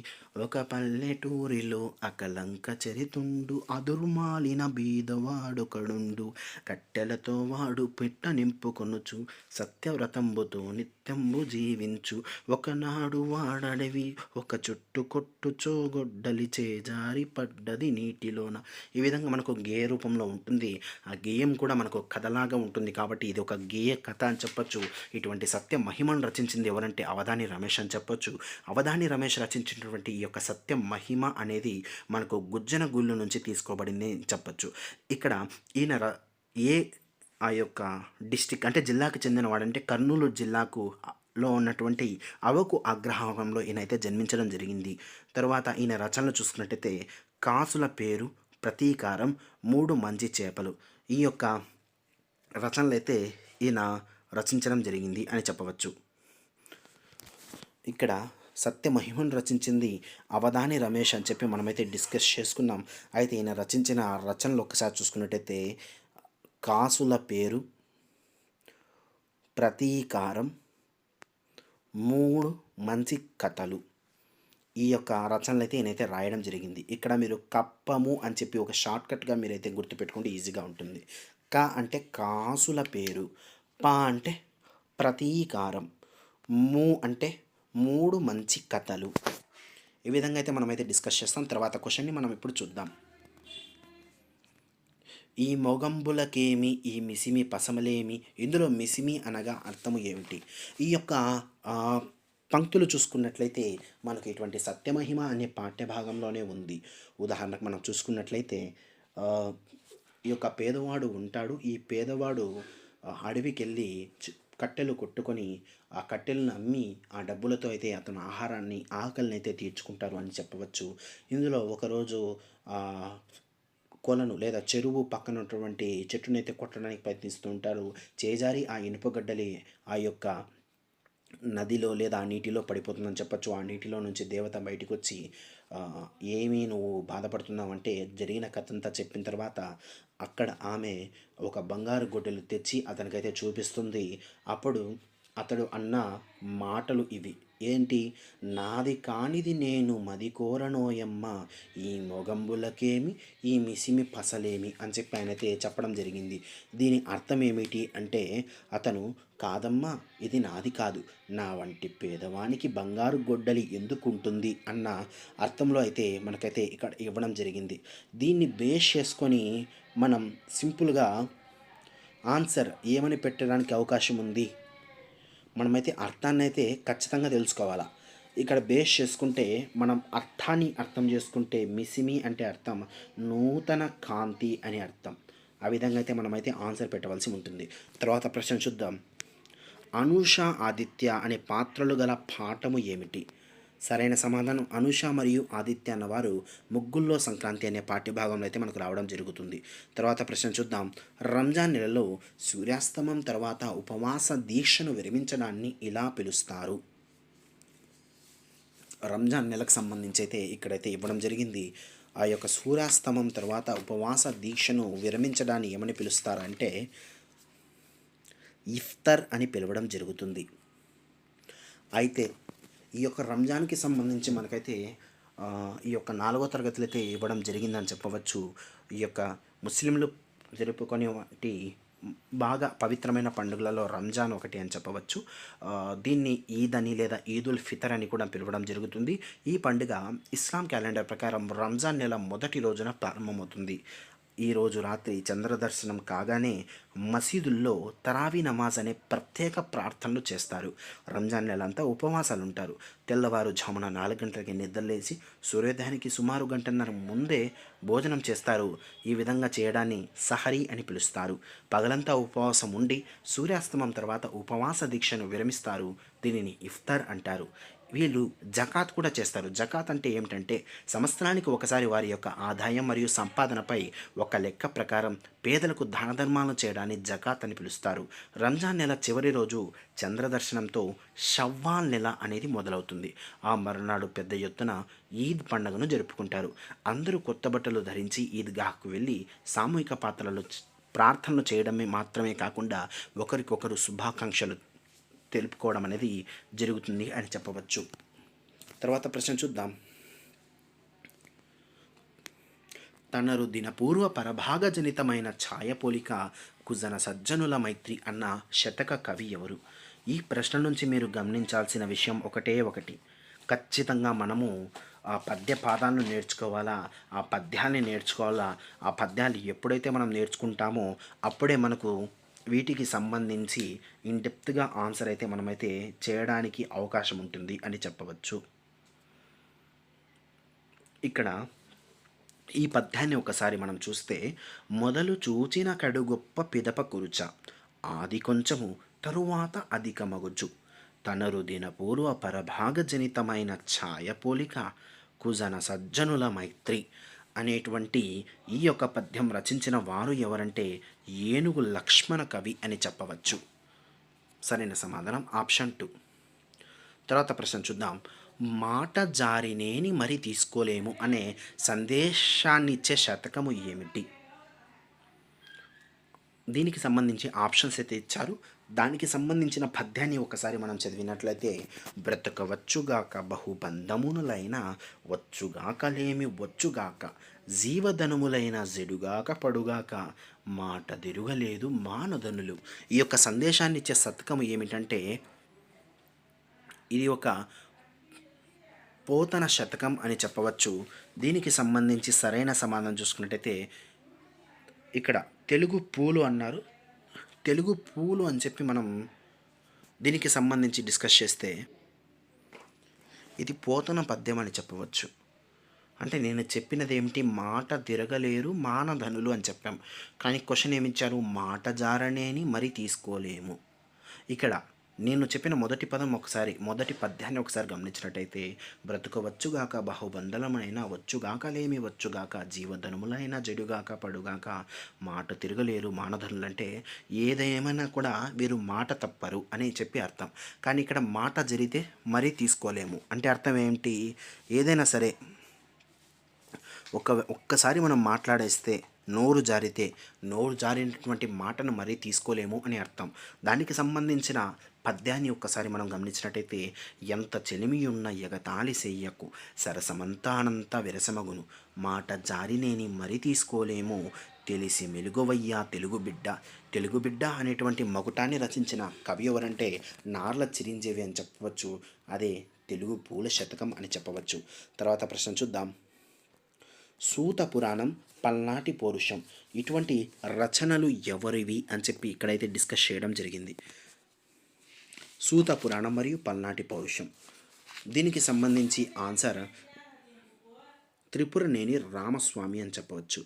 ఒక పల్లెటూరిలో అకలంక చరితుండు, అదుర్మాలిన బీదవాడొకడుండు, కట్టెలతో వాడు పిట్ట నింపుకొనుచు, సత్యవ్రతంబుతో నిత్యంబు జీవించు, ఒకనాడు వాడడవి ఒక చుట్టు కొట్టుచో గొడ్డలి చేజారి పడ్డది నీటిలోన. ఈ విధంగా మనకు గేయ రూపంలో ఉంటుంది. ఆ గేయం కూడా మనకు కథలాగా ఉంటుంది కాబట్టి ఇది ఒక గేయ కథ అని చెప్పొచ్చు. ఇటువంటి సత్య మహిమను రచించింది ఎవరంటే అవధాని రమేష్ అని చెప్పొచ్చు. అవధాని రమేష్ రచించినటువంటి ఈ యొక్క సత్య మహిమ అనేది మనకు గుజ్జన గుళ్ళు నుంచి తీసుకోబడింది అని చెప్పొచ్చు. ఇక్కడ ఈయన ఏ ఆ యొక్క డిస్టిక్ అంటే జిల్లాకు చెందినవాడంటే కర్నూలు జిల్లాకు లో ఉన్నటువంటి అవకు అగ్రహారంలో ఈయనైతే జన్మించడం జరిగింది. తర్వాత ఈయన రచనలు చూసుకున్నట్టయితే కాసుల పేరు, ప్రతీకారం, 3 మంచి చేపలు. ఈ యొక్క రచనలు అయితే ఈయన రచించడం జరిగింది అని చెప్పవచ్చు. ఇక్కడ సత్య మహిమను రచించింది అవధాని రమేష్ అని చెప్పి మనమైతే డిస్కస్ చేసుకున్నాం. అయితే ఈయన రచించిన రచనలు ఒకసారి చూసుకున్నట్టయితే కాసుల పేరు, ప్రతీకారం, 3 మంచి కథలు. ఈ యొక్క రచనలు అయితే ఈయనైతే రాయడం జరిగింది. ఇక్కడ మీరు కప్పము అని చెప్పి ఒక షార్ట్కట్గా మీరైతే గుర్తుపెట్టుకుంటే ఈజీగా ఉంటుంది. క అంటే కాసుల పేరు, ప అంటే ప్రతీకారం, ము అంటే 3 మంచి కథలు. ఈ విధంగా అయితే మనమైతే డిస్కస్ చేస్తాం. తర్వాత క్వశ్చన్ని మనం ఇప్పుడు చూద్దాం. ఈ మొగంబులకేమి ఈ మిసిమి పసమలేమి, ఇందులో మిసిమి అనగా అర్థము ఏమిటి? ఈ యొక్క పంక్తులు చూసుకున్నట్లయితే మనకు ఇటువంటి సత్యమహిమ అనే పాఠ్యభాగంలోనే ఉంది. ఉదాహరణకు మనం చూసుకున్నట్లయితే ఈ యొక్క పేదవాడు ఉంటాడు. ఈ పేదవాడు అడవికి వెళ్ళి కట్టెలు కొట్టుకొని ఆ కట్టెలను అమ్మి ఆ డబ్బులతో అయితే అతను ఆకలిని అయితే తీర్చుకుంటారు అని చెప్పవచ్చు. ఇందులో ఒకరోజు కొలను లేదా చెరువు పక్కన ఉన్నటువంటి చెట్టునైతే కొట్టడానికి ప్రయత్నిస్తూ ఉంటారు. చేజారి ఆ ఇనుపగడ్డలి ఆ యొక్క నదిలో లేదా ఆ నీటిలో పడిపోతుందని చెప్పచ్చు. ఆ నీటిలో నుంచి దేవత బయటకు వచ్చి ఏమీ నువ్వు బాధపడుతున్నావు అంటే జరిగిన కథంతా చెప్పిన తర్వాత అక్కడ ఆమె ఒక బంగారు గొడ్డలు తెచ్చి అతనికైతే చూపిస్తుంది. అప్పుడు అతడు అన్న మాటలు ఇవి. ఏంటి? నాది కానిది నేను మది కోరనోయమ్మ, ఈ మొగంబులకేమి ఈ మిసిమి పసలేమి అని చెప్పి ఆయనైతే చెప్పడం జరిగింది. దీని అర్థం ఏమిటి అంటే అతను కాదమ్మా ఇది నాది కాదు, నా వంటి పేదవానికి బంగారు గొడ్డలి ఎందుకుంటుంది అన్న అర్థంలో అయితే మనకైతే ఇక్కడ ఇవ్వడం జరిగింది. దీన్ని బేస్ చేసుకొని మనం సింపుల్గా ఆన్సర్ ఏమని పెట్టడానికి అవకాశం ఉంది? మనమైతే అర్థాన్ని అయితే ఖచ్చితంగా తెలుసుకోవాలా. ఇక్కడ బేస్ చేసుకుంటే మనం అర్థాన్ని అర్థం చేసుకుంటే మిసిమి అంటే అర్థం నూతన కాంతి అని అర్థం. ఆ విధంగా అయితే మనమైతే ఆన్సర్ పెట్టవలసి ఉంటుంది. తర్వాత ప్రశ్న చూద్దాం. అనూష, ఆదిత్య అనే పాత్రలు గల పాఠము ఏమిటి? సరైన సమాధానం అనూష మరియు ఆదిత్య అన్నవారు ముగ్గుల్లో సంక్రాంతి అనే పాఠ్యభాగంలో అయితే మనకు రావడం జరుగుతుంది. తర్వాత ప్రశ్న చూద్దాం. రంజాన్ నెలలో సూర్యాస్తమం తర్వాత ఉపవాస దీక్షను విరమించడాన్ని ఇలా పిలుస్తారు. రంజాన్ నెలకు సంబంధించి అయితే ఇక్కడైతే ఇవ్వడం జరిగింది. ఆ యొక్క సూర్యాస్తమం తర్వాత ఉపవాస దీక్షను విరమించడాన్ని ఏమని పిలుస్తారంటే ఇఫ్తర్ అని పిలవడం జరుగుతుంది. అయితే ఈ యొక్క రంజాన్కి సంబంధించి మనకైతే ఈ యొక్క 4వ తరగతిలో అయితే ఇవ్వడం జరిగిందని చెప్పవచ్చు. ఈ యొక్క ముస్లింలు జరుపుకునే వాటి బాగా పవిత్రమైన పండుగలలో రంజాన్ ఒకటి అని చెప్పవచ్చు. దీన్ని ఈద్ అని లేదా ఈదుల్ ఫితర్ అని కూడా పిలవడం జరుగుతుంది. ఈ పండుగ ఇస్లాం క్యాలెండర్ ప్రకారం రంజాన్ నెల మొదటి రోజున ప్రారంభమవుతుంది. ఈరోజు రాత్రి చంద్రదర్శనం కాగానే మసీదుల్లో తరావీ నమాజ్ అనే ప్రత్యేక ప్రార్థనలు చేస్తారు. రంజాన్ నెలంతా ఉపవాసాలు ఉంటారు. తెల్లవారుజామున 4 గంటలకి నిద్రలేసి సూర్యోదయానికి సుమారు గంటన్నర ముందే భోజనం చేస్తారు. ఈ విధంగా చేయడాన్ని సహరీ అని పిలుస్తారు. పగలంతా ఉపవాసం ఉండి సూర్యాస్తమం తర్వాత ఉపవాస దీక్షను విరమిస్తారు. దీనిని ఇఫ్తార్ అంటారు. వీళ్ళు జకాత్ కూడా చేస్తారు. జకాత్ అంటే ఏమిటంటే సంవత్సరానికి ఒకసారి వారి యొక్క ఆదాయం మరియు సంపాదనపై ఒక లెక్క ప్రకారం పేదలకు దాన ధర్మాలను చేయడాన్ని జకాత్ అని పిలుస్తారు. రంజాన్ నెల చివరి రోజు చంద్రదర్శనంతో షవ్వాల్ నెల అనేది మొదలవుతుంది. ఆ మరునాడు పెద్ద ఎత్తున ఈద్ పండుగను జరుపుకుంటారు. అందరూ కొత్త బట్టలు ధరించి ఈద్గాహ్కు వెళ్ళి సామూహిక పాత్రలు ప్రార్థనలు చేయడమే మాత్రమే కాకుండా ఒకరికొకరు శుభాకాంక్షలు తెలుపుకోవడం అనేది జరుగుతుంది అని చెప్పవచ్చు. తర్వాత ప్రశ్న చూద్దాం. తనరు దినపూర్వ పరభాగజనితమైన ఛాయపోలిక కుజన సజ్జనుల మైత్రి అన్న శతక కవి ఎవరు? ఈ ప్రశ్న నుంచి మీరు గమనించాల్సిన విషయం ఒకటే ఒకటి. ఖచ్చితంగా మనము ఆ పద్య పాదాలను నేర్చుకోవాలా, ఆ పద్యాన్ని నేర్చుకోవాలా. ఆ పద్యాలు ఎప్పుడైతే మనం నేర్చుకుంటామో అప్పుడే మనకు వీటికి సంబంధించి ఇన్డెప్త్గా ఆన్సర్ అయితే మనమైతే చేయడానికి అవకాశం ఉంటుంది అని చెప్పవచ్చు. ఇక్కడ ఈ పద్యాన్ని ఒకసారి మనం చూస్తే, మొదలు చూచిన కడు గొప్ప పిదప కురుచ, ఆది కొంచెము తరువాత అధికమగుచు, తనరు దినపూర్వ పరభాగజనితమైన ఛాయపోలిక కుజన సజ్జనుల మైత్రి అనేటువంటి ఈ యొక్క పద్యం రచించిన వారు ఎవరంటే ఏనుగు లక్ష్మణ కవి అని చెప్పవచ్చు. సరైన సమాధానం ఆప్షన్ 2. తర్వాత ప్రశ్న చూద్దాం. మాట జారినేని మరి తీసుకోలేము అనే సందేశాన్నిచ్చే శతకము ఏమిటి? దీనికి సంబంధించి ఆప్షన్స్ అయితే ఇచ్చారు. దానికి సంబంధించిన పద్యాన్ని ఒకసారి మనం చదివినట్లయితే, బ్రతకవచ్చుగాక బహుబంధమునులైన వచ్చుగాక లేమి వచ్చుగాక, జీవధనములైన జెడుగాక పడుగాక, మాట తిరుగలేదు మానధనులు. ఈ యొక్క సందేశాన్ని ఇచ్చే శతకం ఏమిటంటే ఇది ఒక పోతన శతకం అని చెప్పవచ్చు. దీనికి సంబంధించి సరైన సమాధానం చూసుకున్నట్టయితే, ఇక్కడ తెలుగు పూలు అన్నారు. తెలుగు పూలు అని చెప్పి మనం దీనికి సంబంధించి డిస్కస్ చేస్తే ఇది పోతన పద్యం అని చెప్పవచ్చు. అంటే నేను చెప్పినది ఏమిటి, మాట తిరగలేరు మానధనులు అని చెప్పాం. కానీ క్వశ్చన్ ఏమిచ్చారు, మాట జారనేని మరి తీసుకోలేము. ఇక్కడ నేను చెప్పిన మొదటి పద్యాన్ని ఒకసారి గమనించినట్టయితే, బ్రతుకవచ్చుగాక బహుబంధలమైన వచ్చుగాక లేమి వచ్చుగాక, జీవధనములైన జడుగాక పడుగాక, మాట తిరగలేరు మానధనులు అంటే ఏదేమైనా కూడా వీరు మాట తప్పరు అని చెప్పి అర్థం. కానీ ఇక్కడ మాట జరిగితే మరీ తీసుకోలేము అంటే అర్థం ఏమిటి, ఏదైనా సరే ఒక్కసారి మనం మాట్లాడేస్తే నోరు జారినటువంటి మాటను మరీ తీసుకోలేము అని అర్థం. దానికి సంబంధించిన పద్యాన్ని ఒక్కసారి మనం గమనించినట్టయితే, ఎంత చెలిమియున్న ఎగతాళి చెయ్యకు సరసమంతానంత విరసమగును, మాట జారినేని మరి తీసుకోలేము, తెలిసి మెలుగువయ్యా తెలుగు బిడ్డ అనేటువంటి మగుటాన్ని రచించిన కవి ఎవరంటే నార్ల చిరంజీవి అని చెప్పవచ్చు. అదే తెలుగు పూల శతకం అని చెప్పవచ్చు. తర్వాత ప్రశ్న చూద్దాం. సూత పురాణం, పల్నాటి పౌరుషం ఇటువంటి రచనలు ఎవరివి అని చెప్పి ఇక్కడైతే డిస్కస్ చేయడం జరిగింది. సూత పురాణం మరియు పల్నాటి పౌరుషం, దీనికి సంబంధించి ఆన్సర్ త్రిపురనేని రామస్వామి అని చెప్పవచ్చు.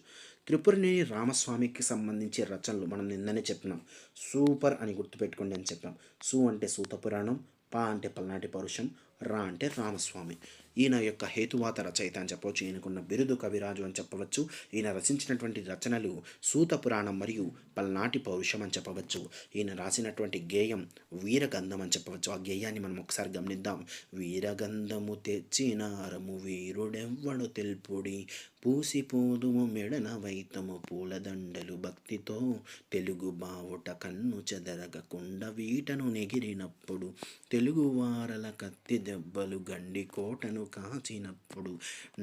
త్రిపురనేని రామస్వామికి సంబంధించి రచనలు మనం నిన్ననే చెప్పినాం. సూపర్ అని గుర్తుపెట్టుకోండి అని చెప్పాం. సు అంటే సూత పురాణం, పా అంటే పల్నాటి పౌరుషం, రా అంటే రామస్వామి. ఈయన యొక్క హేతువాత రచయిత అని చెప్పవచ్చు. ఈయనకున్న బిరుదు కవిరాజు అని చెప్పవచ్చు. ఈయన రచించినటువంటి రచనలు సూత పురాణం మరియు పల్నాటి పౌరుషం అని చెప్పవచ్చు. ఈయన రాసినటువంటి గేయం వీరగంధం అని చెప్పవచ్చు. ఆ గేయాన్ని మనం ఒకసారి గమనిద్దాం. వీరగంధము తెచ్చినారము వీరుడెవ్వడు తెల్పుడి, పూసిపోదుము మెడన వైతము పూలదండలు భక్తితో, తెలుగు బావుట కన్ను చెదరగకుండ వీటను నెగిరినప్పుడు, తెలుగు వారల కత్తి దెబ్బలు గండి కోటను కాచినప్పుడు,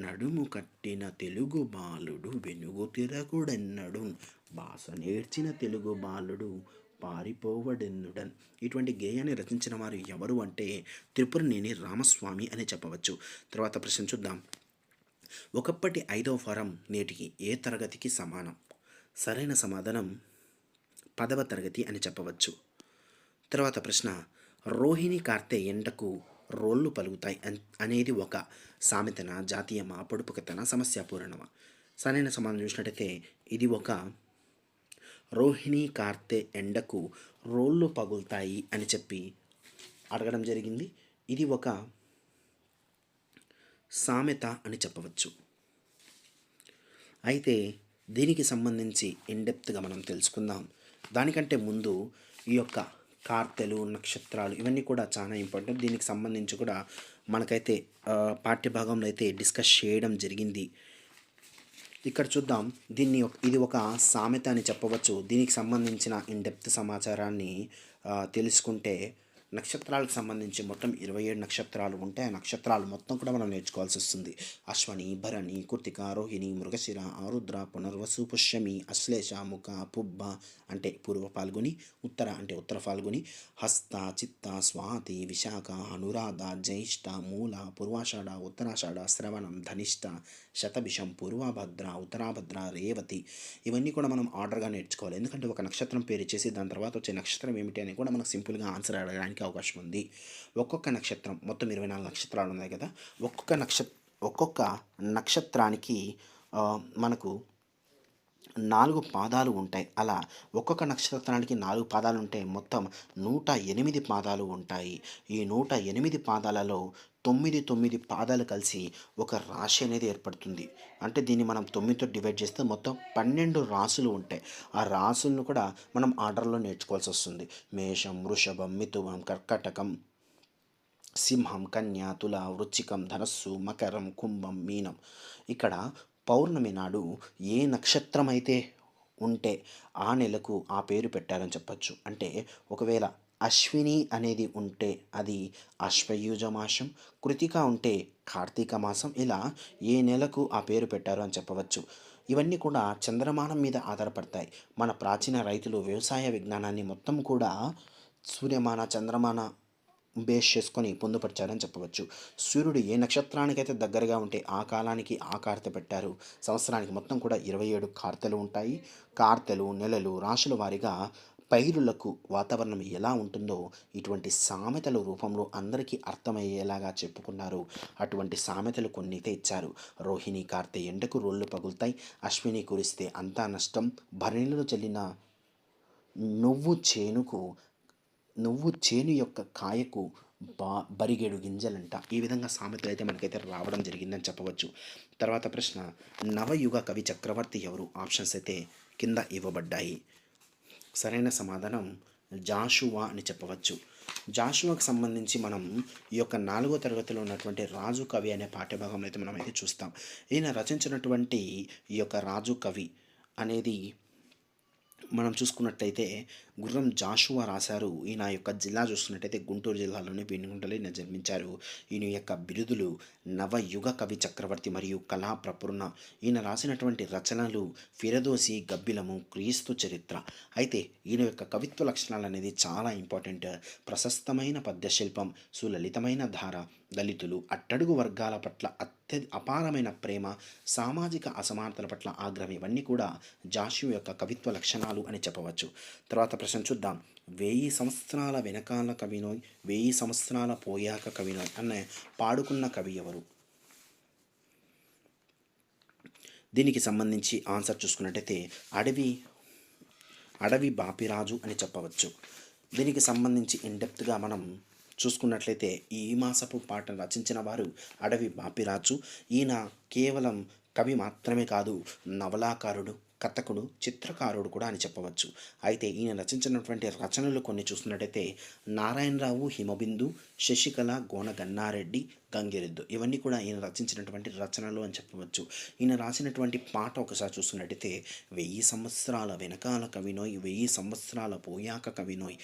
నడుము కట్టిన తెలుగు బాలుడు వెనుగు తిరగుడెన్నడు, భాష నేర్చిన తెలుగు బాలుడు పారిపోవడెన్నుడన్. ఇటువంటి గేయాన్ని రచించిన వారు ఎవరు అంటే త్రిపురనేని రామస్వామి అని చెప్పవచ్చు. తర్వాత ప్రశ్న చూద్దాం. ఒకప్పటి 5వ ఫారం నేటికి ఏ తరగతికి సమానం? సరైన సమాధానం 10వ తరగతి అని చెప్పవచ్చు. తర్వాత ప్రశ్న, రోహిణి కార్తె ఎండకు రోళ్ళు పలుగుతాయి అనేది ఒక సామెతన, జాతీయమా, పొడుపు కథన, సమస్యాపూరణమా? సరైన సమాధానం చూసినట్టయితే ఇది ఒక రోహిణి కార్తె ఎండకు రోళ్ళు పగులుతాయి అని చెప్పి అడగడం జరిగింది. ఇది ఒక సామెత అని చెప్పవచ్చు. అయితే దీనికి సంబంధించి ఇన్డెప్త్గా మనం తెలుసుకుందాం. దానికంటే ముందు ఈ యొక్క కార్తెలు, నక్షత్రాలు ఇవన్నీ కూడా చాలా ఇంపార్టెంట్. దీనికి సంబంధించి కూడా మనకైతే పాఠ్యభాగంలో అయితే డిస్కస్ చేయడం జరిగింది. ఇక్కడ చూద్దాం. ఇది ఒక సామెత అని చెప్పవచ్చు. దీనికి సంబంధించిన ఇన్డెప్త్ సమాచారాన్ని తెలుసుకుంటే, నక్షత్రాలకు సంబంధించి మొత్తం 27 నక్షత్రాలు ఉంటాయి. ఆ నక్షత్రాలు మొత్తం కూడా మనం నేర్చుకోవాల్సి వస్తుంది. అశ్వని, భరణి, కృతిక, రోహిణి, మృగశిర, ఆరుద్ర, పునర్వసు, పుష్యమి, అశ్లేష, ముఖ, పుబ్బ అంటే పూర్వ ఫాల్గుని, ఉత్తర అంటే ఉత్తర ఫాల్గుని, హస్త, చిత్త, స్వాతి, విశాఖ, అనురాధ, జ్యేష్ఠ, మూల, పూర్వాషాఢ, ఉత్తరాషాఢ, శ్రవణం, ధనిష్ట, శతభిషం, పూర్వభద్ర, ఉత్తరాభద్ర, రేవతి ఇవన్నీ కూడా మనం ఆర్డర్గా నేర్చుకోవాలి. ఎందుకంటే ఒక నక్షత్రం పేరు ఇచ్చేసి దాని తర్వాత వచ్చే నక్షత్రం ఏమిటి అని కూడా మనకు సింపుల్గా ఆన్సర్ అడగడానికి అవకాశం ఉంది. ఒక్కొక్క నక్షత్రం మొత్తం 24 నక్షత్రాలు ఉన్నాయి కదా. ఒక్కొక్క నక్షత్రానికి మనకు 4 పాదాలు ఉంటాయి. అలా ఒక్కొక్క నక్షత్రానికి 4 పాదాలు ఉంటే మొత్తం 108 పాదాలు ఉంటాయి. ఈ 108 పాదాలలో 9 పాదాలు కలిసి ఒక రాశి అనేది ఏర్పడుతుంది. అంటే దీన్ని మనం 9తో డివైడ్ చేస్తే మొత్తం 12 రాసులు ఉంటాయి. ఆ రాసులను కూడా మనం ఆర్డర్లో నేర్చుకోవాల్సి వస్తుంది. మేషం, వృషభం, మిథునం, కర్కటకం, సింహం, కన్య, తుల, వృశ్చికం, ధనస్సు, మకరం, కుంభం, మీనం. ఇక్కడ పౌర్ణమి నాడు ఏ నక్షత్రం అయితే ఉంటే ఆ నెలకు ఆ పేరు పెట్టారని చెప్పచ్చు. అంటే ఒకవేళ అశ్విని అనేది ఉంటే అది అశ్వయుజ మాసం, కృతిక ఉంటే కార్తీక మాసం, ఇలా ఏ నెలకు ఆ పేరు పెట్టారు అని చెప్పవచ్చు. ఇవన్నీ కూడా చంద్రమానం మీద ఆధారపడతాయి. మన ప్రాచీన రైతులు వ్యవసాయ విజ్ఞానాన్ని మొత్తం కూడా సూర్యమాన, చంద్రమాన బేస్ చేసుకొని పొందుపరిచారని చెప్పవచ్చు. సూర్యుడు ఏ నక్షత్రానికైతే దగ్గరగా ఉంటే ఆ కాలానికి ఆ కార్తె పెట్టారు. సంవత్సరానికి మొత్తం కూడా 27 కార్తెలు ఉంటాయి. కార్తెలు, నెలలు, రాశుల వారీగా పైరులకు వాతావరణం ఎలా ఉంటుందో ఇటువంటి సామెతల రూపంలో అందరికీ అర్థమయ్యేలాగా చెప్పుకున్నారు. అటువంటి సామెతలు కొన్ని అయితే ఇచ్చారు. రోహిణి కార్తె ఎండకు రోళ్ళు పగులుతాయి, అశ్విని కురిస్తే అంతా నష్టం, భరణిలో చెల్లిన నువ్వు చేను యొక్క కాయకు బరిగేడు గింజలంట. ఈ విధంగా సామెతలు అయితే మనకైతే రావడం జరిగిందని చెప్పవచ్చు. తర్వాత ప్రశ్న, నవయుగ కవి చక్రవర్తి ఎవరు? ఆప్షన్స్ అయితే కింద ఇవ్వబడ్డాయి. సరైన సమాధానం జాషువా అని చెప్పవచ్చు. జాషువాకు సంబంధించి మనం ఈ యొక్క 4వ తరగతిలో ఉన్నటువంటి రాజు కవి అనే పాఠ్యభాగంలో అయితే మనం అయితే చూస్తాం. ఈయన రచించినటువంటి ఈ యొక్క రాజు కవి అనేది మనం చూసుకున్నట్లయితే గుర్రం జాషువా రాశారు. ఈయన యొక్క జిల్లా చూసుకున్నట్టయితే గుంటూరు జిల్లాలోని పెనుగొండలో ఈయన జన్మించారు. ఈయన యొక్క బిరుదులు నవయుగ కవి చక్రవర్తి మరియు కళా ప్రపూర్ణ. ఈయన రాసినటువంటి రచనలు ఫిరదోసి, గబ్బిలము, క్రీస్తు చరిత్ర. అయితే ఈయన యొక్క కవిత్వ లక్షణాలు అనేది చాలా ఇంపార్టెంట్. ప్రశస్తమైన పద్యశిల్పం, సులలితమైన ధార, దళితులు, అట్టడుగు వర్గాల పట్ల అపారమైన ప్రేమ, సామాజిక అసమానతల పట్ల ఆగ్రహం ఇవన్నీ కూడా జాషువా యొక్క కవిత్వ లక్షణాలు అని చెప్పవచ్చు. తర్వాత ప్రశ్న చూద్దాం. 1000 సంవత్సరాల వెనకాల కవినోయ్, 1000 సంవత్సరాల పోయాక కవినోయ్ అనే పాడుకున్న కవి ఎవరు? దీనికి సంబంధించి ఆన్సర్ చూసుకున్నట్టయితే అడవి బాపిరాజు అని చెప్పవచ్చు. దీనికి సంబంధించి ఇన్డెప్త్గా మనం చూసుకున్నట్లయితే ఈ మాసపు పాటను రచించిన వారు అడవి బాపిరాజు. ఈయన కేవలం కవి మాత్రమే కాదు, నవలాకారుడు, కథకుడు, చిత్రకారుడు కూడా అని చెప్పవచ్చు. అయితే ఈయన రచించినటువంటి రచనలు కొన్ని చూస్తున్నట్టయితే నారాయణరావు, హిమబిందు, శశికళ, గోన గన్నారెడ్డి, గంగిరెద్దు ఇవన్నీ కూడా ఈయన రచించినటువంటి రచనలు అని చెప్పవచ్చు. ఈయన రాసినటువంటి పాట ఒకసారి చూస్తున్నట్టయితే 1000 సంవత్సరాల వెనకాల కవినోయ్, 1000 సంవత్సరాల పోయాక కవినోయ్,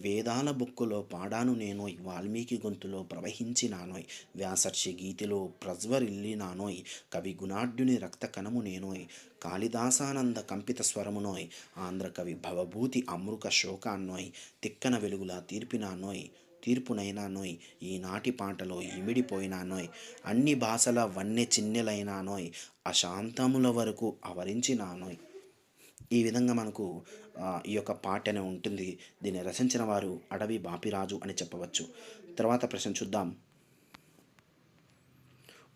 వేదాల బొక్కులో పాడాను నేనోయ్, వాల్మీకి గొంతులో ప్రవహించినానోయ్, వ్యాసర్షి గీతిలో ప్రజ్వరిల్లినానోయ్, కవి గుణాఢ్యుని రక్త కణము నేనోయ్, కాళిదాసానంద కంపిత స్వరమునోయ్, ఆంధ్రకవి భవభూతి అమృక శోకాన్నోయ్, తిక్కన వెలుగులా తీర్పునైనానోయ్, ఈనాటి పాటలో ఇమిడిపోయినానోయ్, అన్ని భాషల వన్నె చిన్నెలైనానోయ్, అశాంతముల వరకు అవరించినానోయ్. ఈ విధంగా మనకు ఈ యొక్క పాట అనే ఉంటుంది. దీన్ని రచించిన వారు అడవి బాపిరాజు అని చెప్పవచ్చు. తర్వాత ప్రశ్న చూద్దాం.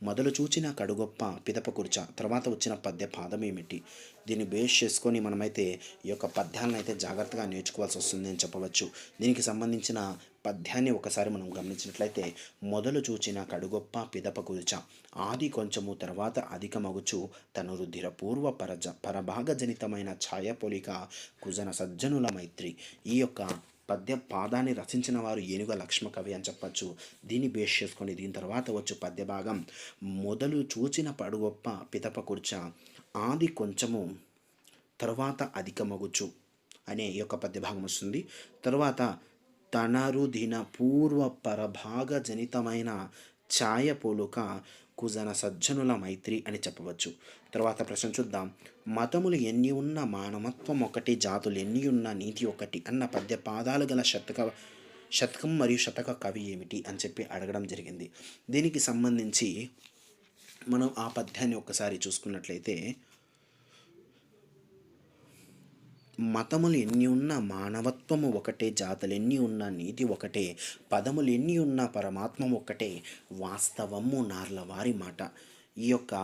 మొదలు చూచిన కడుగొప్ప పిదప కుర్చ తర్వాత వచ్చిన పద్య పాదం ఏమిటి? దీన్ని బేస్ చేసుకొని మనమైతే ఈ యొక్క పద్యాలను అయితే జాగ్రత్తగా నేర్చుకోవాల్సి వస్తుంది అని చెప్పవచ్చు. దీనికి సంబంధించిన పద్యాన్ని ఒకసారి మనం గమనించినట్లయితే, మొదలు చూచిన కడుగొప్ప పిదప కుల్చ ఆది కొంచెము తర్వాత అధిక మగుచు తను రుధిర పూర్వ పరభాగ జనితమైన ఛాయపోలిక కుజన సజ్జనుల మైత్రి. ఈ యొక్క పద్య పాదాన్ని రచించిన వారు ఏనుగ లక్ష్మ కవి అని చెప్పచ్చు. దీన్ని బేస్ చేసుకొని దీని తర్వాత వచ్చు పద్య భాగం మొదలు చూచిన పడుగొప్ప పిదప కుర్చ ఆది కొంచెము తర్వాత అధిక మగుచు అనే ఈ యొక్క పద్య భాగం వస్తుంది. తర్వాత తనరుదిన పూర్వ పరభాగ జనితమైన ఛాయ పోలుక కుజన సజ్జనుల మైత్రి అని చెప్పవచ్చు. తర్వాత ప్రశ్న చూద్దాం. మతములు ఎన్ని ఉన్న మానవత్వం ఒకటి, జాతులు ఎన్ని ఉన్న నీతి ఒకటి అన్న పద్య పాదాలు గల శతకం మరియు శతక కవి ఏమిటి అని చెప్పి అడగడం జరిగింది. దీనికి సంబంధించి మనం ఆ పద్యాన్ని ఒక్కసారి చూసుకున్నట్లయితే, మతములు ఎన్ని ఉన్నా మానవత్వము ఒకటే, జాతులు ఎన్ని ఉన్నా నీతి ఒకటే, పదములు ఎన్ని ఉన్నా పరమాత్మ ఒక్కటే, వాస్తవము నార్లవారి మాట. ఈ యొక్క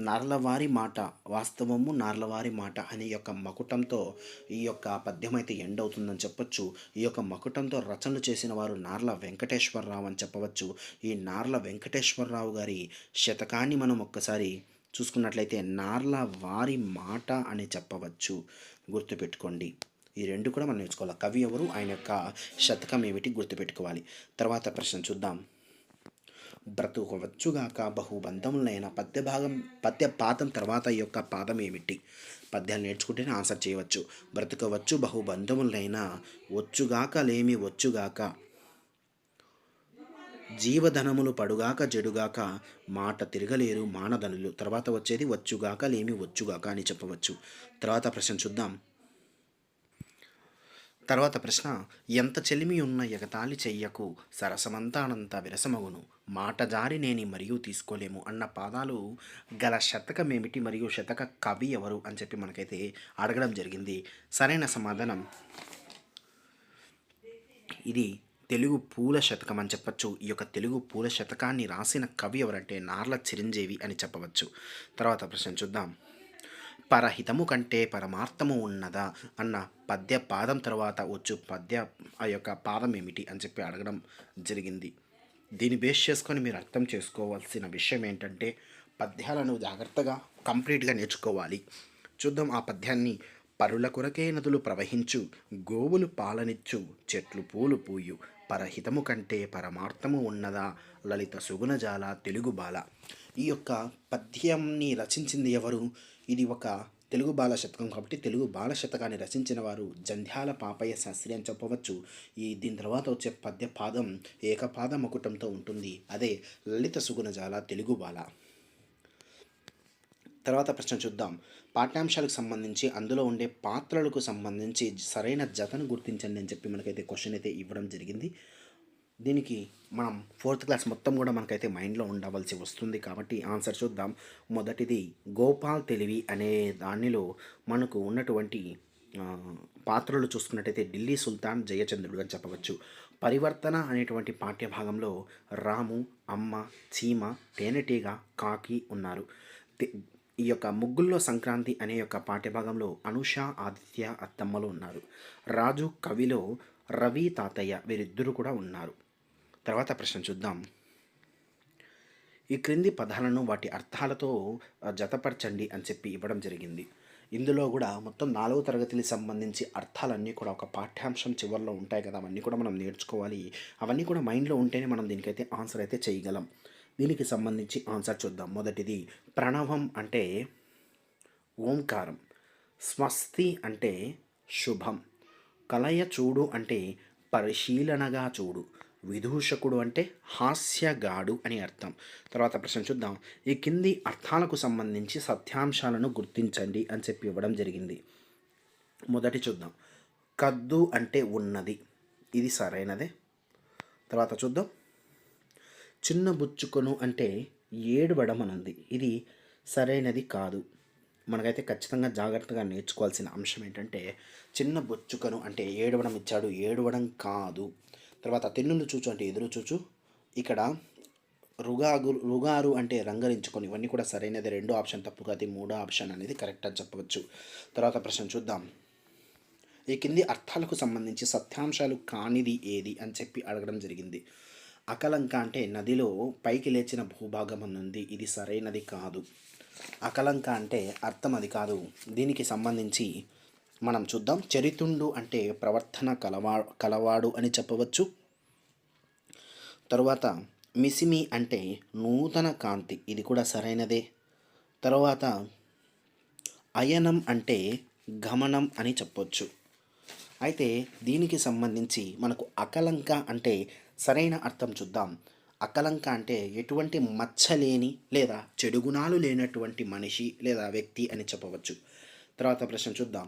నార్లవారి మాట, వాస్తవము నార్లవారి మాట అనే యొక్క మకుటంతో ఈ యొక్క పద్యం అయితే ఎండ్ అవుతుందని చెప్పొచ్చు. ఈ యొక్క మకుటంతో రచనలు చేసిన వారు నార్ల వెంకటేశ్వరరావు అని చెప్పవచ్చు. ఈ నార్ల వెంకటేశ్వరరావు గారి శతకాన్ని మనం ఒక్కసారి చూసుకున్నట్లయితే నార్ల వారి మాట అని చెప్పవచ్చు. గుర్తుపెట్టుకోండి. ఈ రెండు కూడా మనం నేర్చుకోవాలి. కవి ఎవరు, ఆయన యొక్క శతకం ఏమిటి గుర్తుపెట్టుకోవాలి. తర్వాత ప్రశ్న చూద్దాం. బ్రతుకవచ్చుగాక బహుబంధములైన పద్య పాదం తర్వాత ఈ యొక్క పాదం ఏమిటి? పద్యాలు నేర్చుకుంటేనే ఆన్సర్ చేయవచ్చు. బ్రతుకవచ్చు బహుబంధములైన వచ్చుగాక లేమి వచ్చుగాక జీవధనములు పడుగాక జడుగాక మాట తిరగలేరు మానధనులు. తర్వాత వచ్చేది వచ్చుగాక లేమి వచ్చుగాక అని చెప్పవచ్చు. తర్వాత ప్రశ్న చూద్దాం. తర్వాత ప్రశ్న, ఎంత చెలిమి ఉన్న ఎగతాళి చెయ్యకు సరసమంతానంత విరసమగును మాట జారి నేని మరియు తీసుకోలేము అన్న పాదాలు గల శతకం ఏమిటి మరియు శతక కవి ఎవరు అని చెప్పి మనకైతే అడగడం జరిగింది. సరైన సమాధానం ఇది తెలుగు పూల శతకం అని చెప్పచ్చు. ఈ యొక్క తెలుగు పూల శతకాన్ని రాసిన కవి ఎవరంటే నార్ల చిరంజీవి అని చెప్పవచ్చు. తర్వాత ప్రశ్న చూద్దాం. పరహితము కంటే పరమార్థము ఉన్నదా అన్న పద్య పాదం తర్వాత వచ్చు ఆ యొక్క పాదం ఏమిటి అని చెప్పి అడగడం జరిగింది. దీన్ని బేస్ చేసుకొని మీరు అర్థం చేసుకోవాల్సిన విషయం ఏంటంటే, పద్యాలను జాగ్రత్తగా కంప్లీట్గా నేర్చుకోవాలి. చూద్దాం ఆ పద్యాన్ని. పరుల కొరకే నదులు ప్రవహించు, గోవులు పాలనిచ్చు, చెట్లు పూలు పూయు, పరహితము కంటే పరమార్థము ఉన్నదా, లలిత సుగుణజాల తెలుగు బాల. ఈ యొక్క పద్యాన్ని రచించింది ఎవరు? ఇది ఒక తెలుగు బాల శతకం కాబట్టి తెలుగు బాల శతకాన్ని రచించిన వారు జంధ్యాల పాపయ్య శాస్త్రి అని చెప్పవచ్చు. దీని తర్వాత వచ్చే పద్య పాదం ఏకపాద మకుటంతో ఉంటుంది. అదే లలిత సుగుణజాల తెలుగు బాల. తర్వాత ప్రశ్న చూద్దాం. పాఠ్యాంశాలకు సంబంధించి అందులో ఉండే పాత్రలకు సంబంధించి సరైన జతను గుర్తించండి అని చెప్పి మనకైతే క్వశ్చన్ అయితే ఇవ్వడం జరిగింది. దీనికి మనం 4th క్లాస్ మొత్తం కూడా మనకైతే మైండ్లో ఉండవలసి వస్తుంది కాబట్టి ఆన్సర్ చూద్దాం. మొదటిది గోపాల్ తెలివి అనే దానిలో మనకు ఉన్నటువంటి పాత్రలు చూసుకున్నట్టయితే ఢిల్లీ సుల్తాన్ జయచంద్రుడు అని చెప్పవచ్చు. పరివర్తన అనేటువంటి పాఠ్యభాగంలో రాము, అమ్మ, చీమ, తేనెటీగ, కాకి ఉన్నారు. ఈ యొక్క ముగ్గుల్లో సంక్రాంతి అనే యొక్క పాఠ్యభాగంలో అనుష, ఆదిత్య, అత్తమ్మలు ఉన్నారు. రాజు కవిలో రవి, తాతయ్య వీరిద్దరూ కూడా ఉన్నారు. తర్వాత ప్రశ్న చూద్దాం. ఈ క్రింది పదాలను వాటి అర్థాలతో జతపరచండి అని చెప్పి ఇవ్వడం జరిగింది. ఇందులో కూడా మొత్తం 4వ తరగతికి సంబంధించి అర్థాలన్నీ కూడా ఒక పాఠ్యాంశం చివరిలో ఉంటాయి కదా, అవన్నీ కూడా మనం నేర్చుకోవాలి. అవన్నీ కూడా మైండ్లో ఉంటేనే మనం దీనికైతే ఆన్సర్ అయితే చేయగలం. దీనికి సంబంధించి ఆన్సర్ చూద్దాం. మొదటిది ప్రణవం అంటే ఓంకారం, స్వస్తి అంటే శుభం, కలయ చూడు అంటే పరిశీలనగా చూడు, విదూషకుడు అంటే హాస్యగాడు అని అర్థం. తర్వాత ప్రశ్న చూద్దాం. ఈ కింది అర్థాలకు సంబంధించి సత్యాంశాలను గుర్తించండి అని చెప్పి ఇవ్వడం జరిగింది. మొదటి చూద్దాం. కద్దు అంటే ఉన్నది, ఇది సరైనదే. తర్వాత చూద్దాం. చిన్న బుచ్చుకొను అంటే ఏడుబడమనుంది, ఇది సరైనది కాదు. మనకైతే ఖచ్చితంగా జాగ్రత్తగా నేర్చుకోవాల్సిన అంశం ఏంటంటే, చిన్న బొచ్చుకను అంటే ఏడవడం ఇచ్చాడు, ఏడవడం కాదు. తర్వాత తెన్నులు చూచు అంటే ఎదురు చూచు. ఇక్కడ రుగారు అంటే రంగరించుకొని, ఇవన్నీ కూడా సరైనది. రెండో ఆప్షన్ తప్పు కాదు, మూడో ఆప్షన్ అనేది కరెక్ట్ అని చెప్పవచ్చు. తర్వాత ప్రశ్న చూద్దాం. ఈ కింది అర్థాలకు సంబంధించి సత్యాంశాలు కానిది ఏది అని చెప్పి అడగడం జరిగింది. అకలంక అంటే నదిలో పైకి లేచిన భూభాగం ఉంది, ఇది సరైనది కాదు. అకలంక అంటే అర్థం అది కాదు. దీనికి సంబంధించి మనం చూద్దాం. చరితుండు అంటే ప్రవర్తన కలవాడు అని చెప్పవచ్చు. తరువాత మిసిమి అంటే నూతన కాంతి, ఇది కూడా సరైనదే. తర్వాత అయనం అంటే గమనం అని చెప్పొచ్చు. అయితే దీనికి సంబంధించి మనకు అకలంక అంటే సరైన అర్థం చూద్దాం. అకలంక అంటే ఎటువంటి మచ్చలేని లేదా చెడు గుణాలు లేనటువంటి మనిషి లేదా వ్యక్తి అని చెప్పవచ్చు. తర్వాత ప్రశ్న చూద్దాం.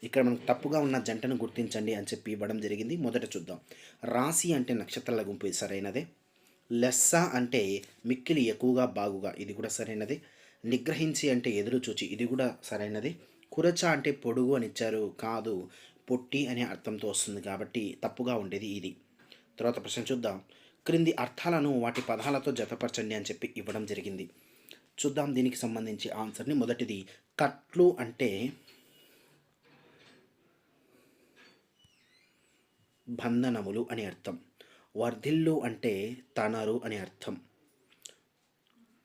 ఇక్కడ మనకు తప్పుగా ఉన్న జంటను గుర్తించండి అని చెప్పి ఇవ్వడం జరిగింది. మొదట చూద్దాం. రాశి అంటే నక్షత్రాల గుంపు, ఇది సరైనదే. లెస్స అంటే మిక్కిలి ఎక్కువగా బాగుగా, ఇది కూడా సరైనదే. నిగ్రహించి అంటే ఎదురు చూచి, ఇది కూడా సరైనది. కురచ అంటే పొడుగు అని ఇచ్చారు, కాదు, పొట్టి అనే అర్థంతో వస్తుంది కాబట్టి తప్పుగా ఉండేది ఇది. తర్వాత ప్రశ్న చూద్దాం. క్రింది అర్థాలను వాటి పదాలతో జతపరచండి అని చెప్పి ఇవ్వడం జరిగింది. చూద్దాం దీనికి సంబంధించి ఆన్సర్ని. మొదటిది కట్లు అంటే బంధనములు అని అర్థం. వర్ధిల్లు అంటే తనరు అని అర్థం.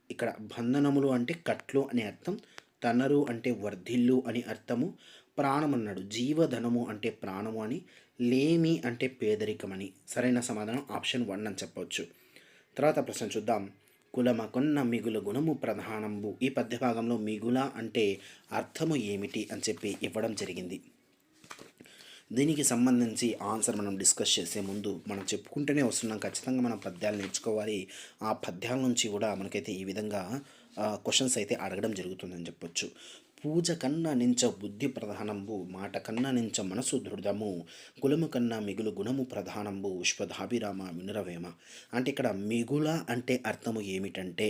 ఇక్కడ బంధనములు అంటే కట్లు అని అర్థం, తనరు అంటే వర్ధిల్లు అని అర్థము. ప్రాణం అన్నాడు, జీవధనము అంటే ప్రాణము అని. లేమి అంటే పేదరికమని. సరైన సమాధానం ఆప్షన్ 1 అని చెప్పవచ్చు. తర్వాత ప్రశ్న చూద్దాం. కులమకొన్న మిగుల గుణము ప్రధానంబు, ఈ పద్యభాగంలో మిగుల అంటే అర్థము ఏమిటి అని చెప్పి ఇవ్వడం జరిగింది. దీనికి సంబంధించి ఆన్సర్ మనం డిస్కస్ చేసే ముందు మనం చెప్పుకుంటూనే వస్తున్నాం, ఖచ్చితంగా మనం పద్యాలు నేర్చుకోవాలి. ఆ పద్యాల నుంచి కూడా మనకైతే ఈ విధంగా క్వశ్చన్స్ అయితే అడగడం జరుగుతుందని చెప్పొచ్చు. పూజ కన్నా నించ బుద్ధి ప్రధానంబు, మాట కన్నా నించ మనసు దృఢము, కులము కన్నా మిగులు గుణము ప్రధానంబు, విశ్వధాభిరామ వినురవేమ. అంటే ఇక్కడ మిగుల అంటే అర్థము ఏమిటంటే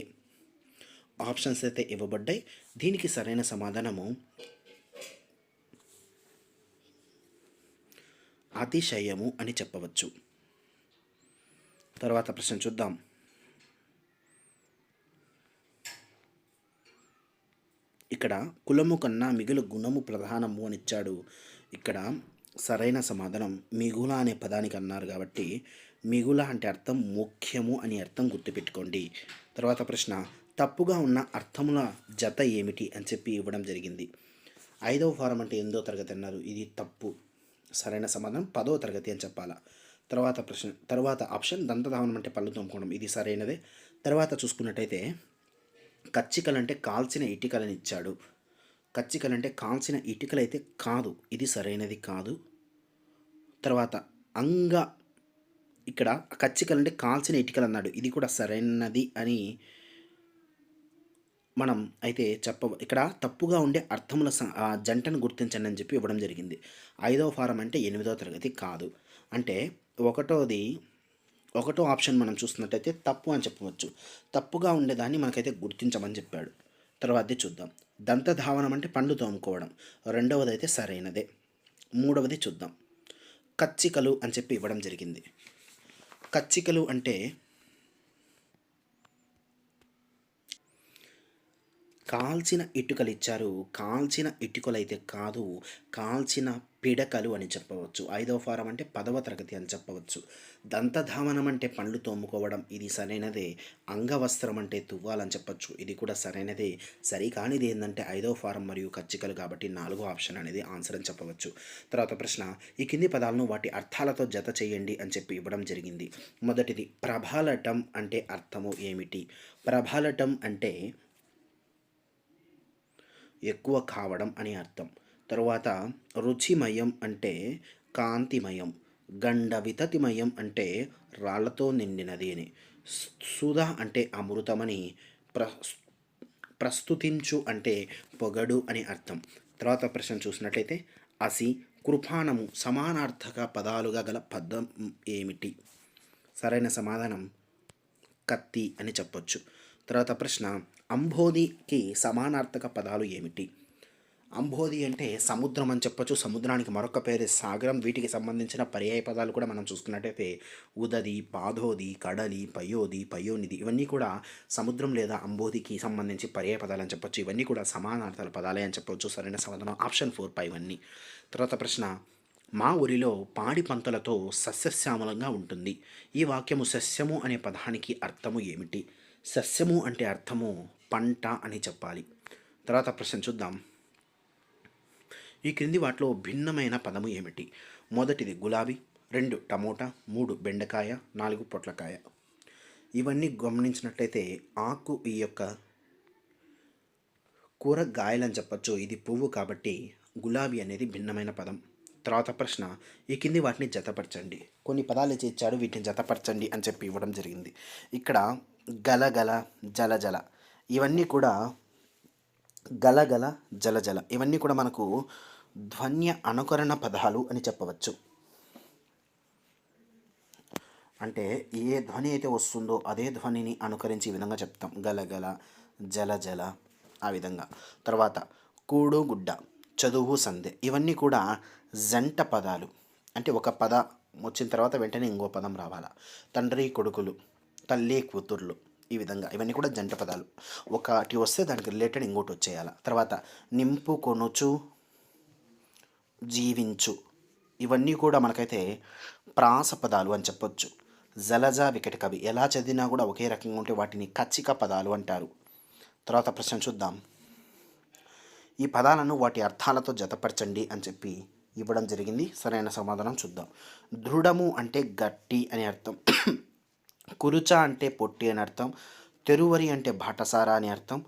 ఆప్షన్స్ అయితే ఇవ్వబడ్డాయి. దీనికి సరైన సమాధానము అతిశయము అని చెప్పవచ్చు. తర్వాత ప్రశ్న చూద్దాం. ఇక్కడ కులము కన్నా మిగులు గుణము ప్రధానము అని ఇచ్చాడు. ఇక్కడ సరైన సమాధానం మిగుల అనే పదానికి అన్నారు కాబట్టి మిగుల అంటే అర్థం ముఖ్యము అని అర్థం గుర్తుపెట్టుకోండి. తర్వాత ప్రశ్న తప్పుగా ఉన్న అర్థముల జత ఏమిటి అని చెప్పి ఇవ్వడం జరిగింది. 5వ ఫారం అంటే 8వ తరగతి అన్నారు, ఇది తప్పు. సరైన సమాధానం 10వ తరగతి అని చెప్పాలా. తర్వాత ఆప్షన్ దంతధావనం అంటే పళ్ళు తోముకోవడం, ఇది సరైనదే. తర్వాత చూసుకున్నట్టయితే కచ్చికలు అంటే కాల్చిన ఇటుకలని ఇచ్చాడు. కచ్చికలు అంటే కాల్చిన ఇటుకలు అయితే కాదు, ఇది సరైనది కాదు. తర్వాత ఇక్కడ కచ్చికలు అంటే కాల్చిన ఇటుకలు అన్నాడు, ఇది కూడా సరైనది అని మనం అయితే ఇక్కడ తప్పుగా ఉండే అర్థముల జంటను గుర్తించండి అని చెప్పి ఇవ్వడం జరిగింది. 5వ ఫారం అంటే 8వ తరగతి కాదు. అంటే ఒకటో ఆప్షన్ మనం చూస్తున్నట్టయితే తప్పు అని చెప్పవచ్చు. తప్పుగా ఉండేదాన్ని మనకైతే గుర్తించమని చెప్పాడు. తర్వాతది చూద్దాం. దంతధావనం అంటే పండ్లు తోముకోవడం, రెండవది అయితే సరైనదే. మూడవది చూద్దాం. కచ్చికలు అని చెప్పి ఇవ్వడం జరిగింది. కచ్చికలు అంటే కాల్చిన ఇటుకలు ఇచ్చారు, కాల్చిన ఇటుకలు అయితే కాదు, కాల్చిన పిడకలు అని చెప్పవచ్చు. 5వ ఫారం అంటే 10వ తరగతి అని చెప్పవచ్చు. దంతధావనం అంటే పండ్లు తోముకోవడం, ఇది సరైనదే. అంగవస్త్రం అంటే తువ్వాలని చెప్పచ్చు, ఇది కూడా సరైనదే. సరికానిది ఏంటంటే 5వ ఫారం మరియు కచ్చికలు కాబట్టి 4వ ఆప్షన్ అనేది ఆన్సర్ అని చెప్పవచ్చు. తర్వాత ప్రశ్న ఈ కింది పదాలను వాటి అర్థాలతో జత చేయండి అని చెప్పి ఇవ్వడం జరిగింది. మొదటిది ప్రభాలటం అంటే అర్థము ఏమిటి? ప్రభాలటం అంటే ఎక్కువ కావడం అని అర్థం. తరువాత రుచిమయం అంటే కాంతిమయం, గండ వితతిమయం అంటే రాళ్లతో నిండినది అని, సుధ అంటే అమృతమని, ప్రస్తుతించు అంటే పొగడు అని అర్థం. తర్వాత ప్రశ్న చూసినట్లయితే అసి కృపాణము సమానార్థక పదాలుగా గల పదం ఏమిటి? సరైన సమాధానం కత్తి అని చెప్పొచ్చు. తర్వాత ప్రశ్న అంబోధికి సమానార్థక పదాలు ఏమిటి? అంబోధి అంటే సముద్రం అని చెప్పొచ్చు. సముద్రానికి మరొక పేరు సాగరం. వీటికి సంబంధించిన పర్యాయ పదాలు కూడా మనం చూసుకున్నట్టయితే ఉదది, పాదోది, కడలి, పయోది, పయోనిధి ఇవన్నీ కూడా సముద్రం లేదా అంబోధికి సంబంధించి పర్యాయ పదాలు అని చెప్పొచ్చు. ఇవన్నీ కూడా సమానార్థాల పదాలే అని చెప్పొచ్చు. సరైన సమాధానం ఆప్షన్ 4 ఇవన్నీ. తర్వాత ప్రశ్న, మా ఊరిలో పాడి పంటలతో సస్యశ్యామలంగా ఉంటుంది. ఈ వాక్యము సస్యము అనే పదానికి అర్థము ఏమిటి? సస్యము అంటే అర్థము పంట అని చెప్పాలి. తర్వాత ప్రశ్న చూద్దాం. ఈ క్రింది వాటిలో భిన్నమైన పదము ఏమిటి? మొదటిది గులాబీ, 2 టమోటా, 3 బెండకాయ, 4 పొట్లకాయ. ఇవన్నీ గమనించినట్లయితే ఆకు ఈ యొక్క కూరగాయలని చెప్పచ్చు. ఇది పువ్వు కాబట్టి గులాబీ అనేది భిన్నమైన పదం. తర్వాత ప్రశ్న, ఈ కింది వాటిని జతపరచండి. కొన్ని పదాలు ఇచ్చాడు, వీటిని జతపరచండి అని చెప్పి ఇవ్వడం జరిగింది. ఇక్కడ గలగల, జలజల ఇవన్నీ కూడా గలగల, జలజల ఇవన్నీ కూడా మనకు ధ్వన్య అనుకరణ పదాలు అని చెప్పవచ్చు. అంటే ఏ ధ్వని అయితే వస్తుందో అదే ధ్వనిని అనుకరించి ఈ విధంగా చెప్తాం. గలగల, జలజల ఆ విధంగా. తర్వాత కూడు, గుడ్డ, చదువు, సంధ్య ఇవన్నీ కూడా జంట పదాలు. అంటే ఒక పద వచ్చిన తర్వాత వెంటనే ఇంకో పదం రావాలా. తండ్రి, కొడుకులు, తల్లి, కూతుర్లు ఈ విధంగా ఇవన్నీ కూడా జంట పదాలు. ఒకటి వస్తే దానికి రిలేటెడ్ ఇంకోటి వచ్చేయాలి. తర్వాత నింపు, కొనుచు, జీవించు ఇవన్నీ కూడా మనకైతే ప్రాస పదాలు అని చెప్పొచ్చు. జలజ, వికట కవి ఎలా చదివినా కూడా ఒకే రకంగా ఉంటే వాటిని కచ్చిక పదాలు అంటారు. తర్వాత ప్రశ్న చూద్దాం. ఈ పదాలను వాటి అర్థాలతో జతపరచండి అని చెప్పి ఇవ్వడం జరిగింది. సరైన సమాధానం చూద్దాం. దృఢము అంటే గట్టి అని అర్థం. కురుచ అంటే పొట్టి అని అర్థం. తెరువరి అంటే బాటసార అని అర్థం.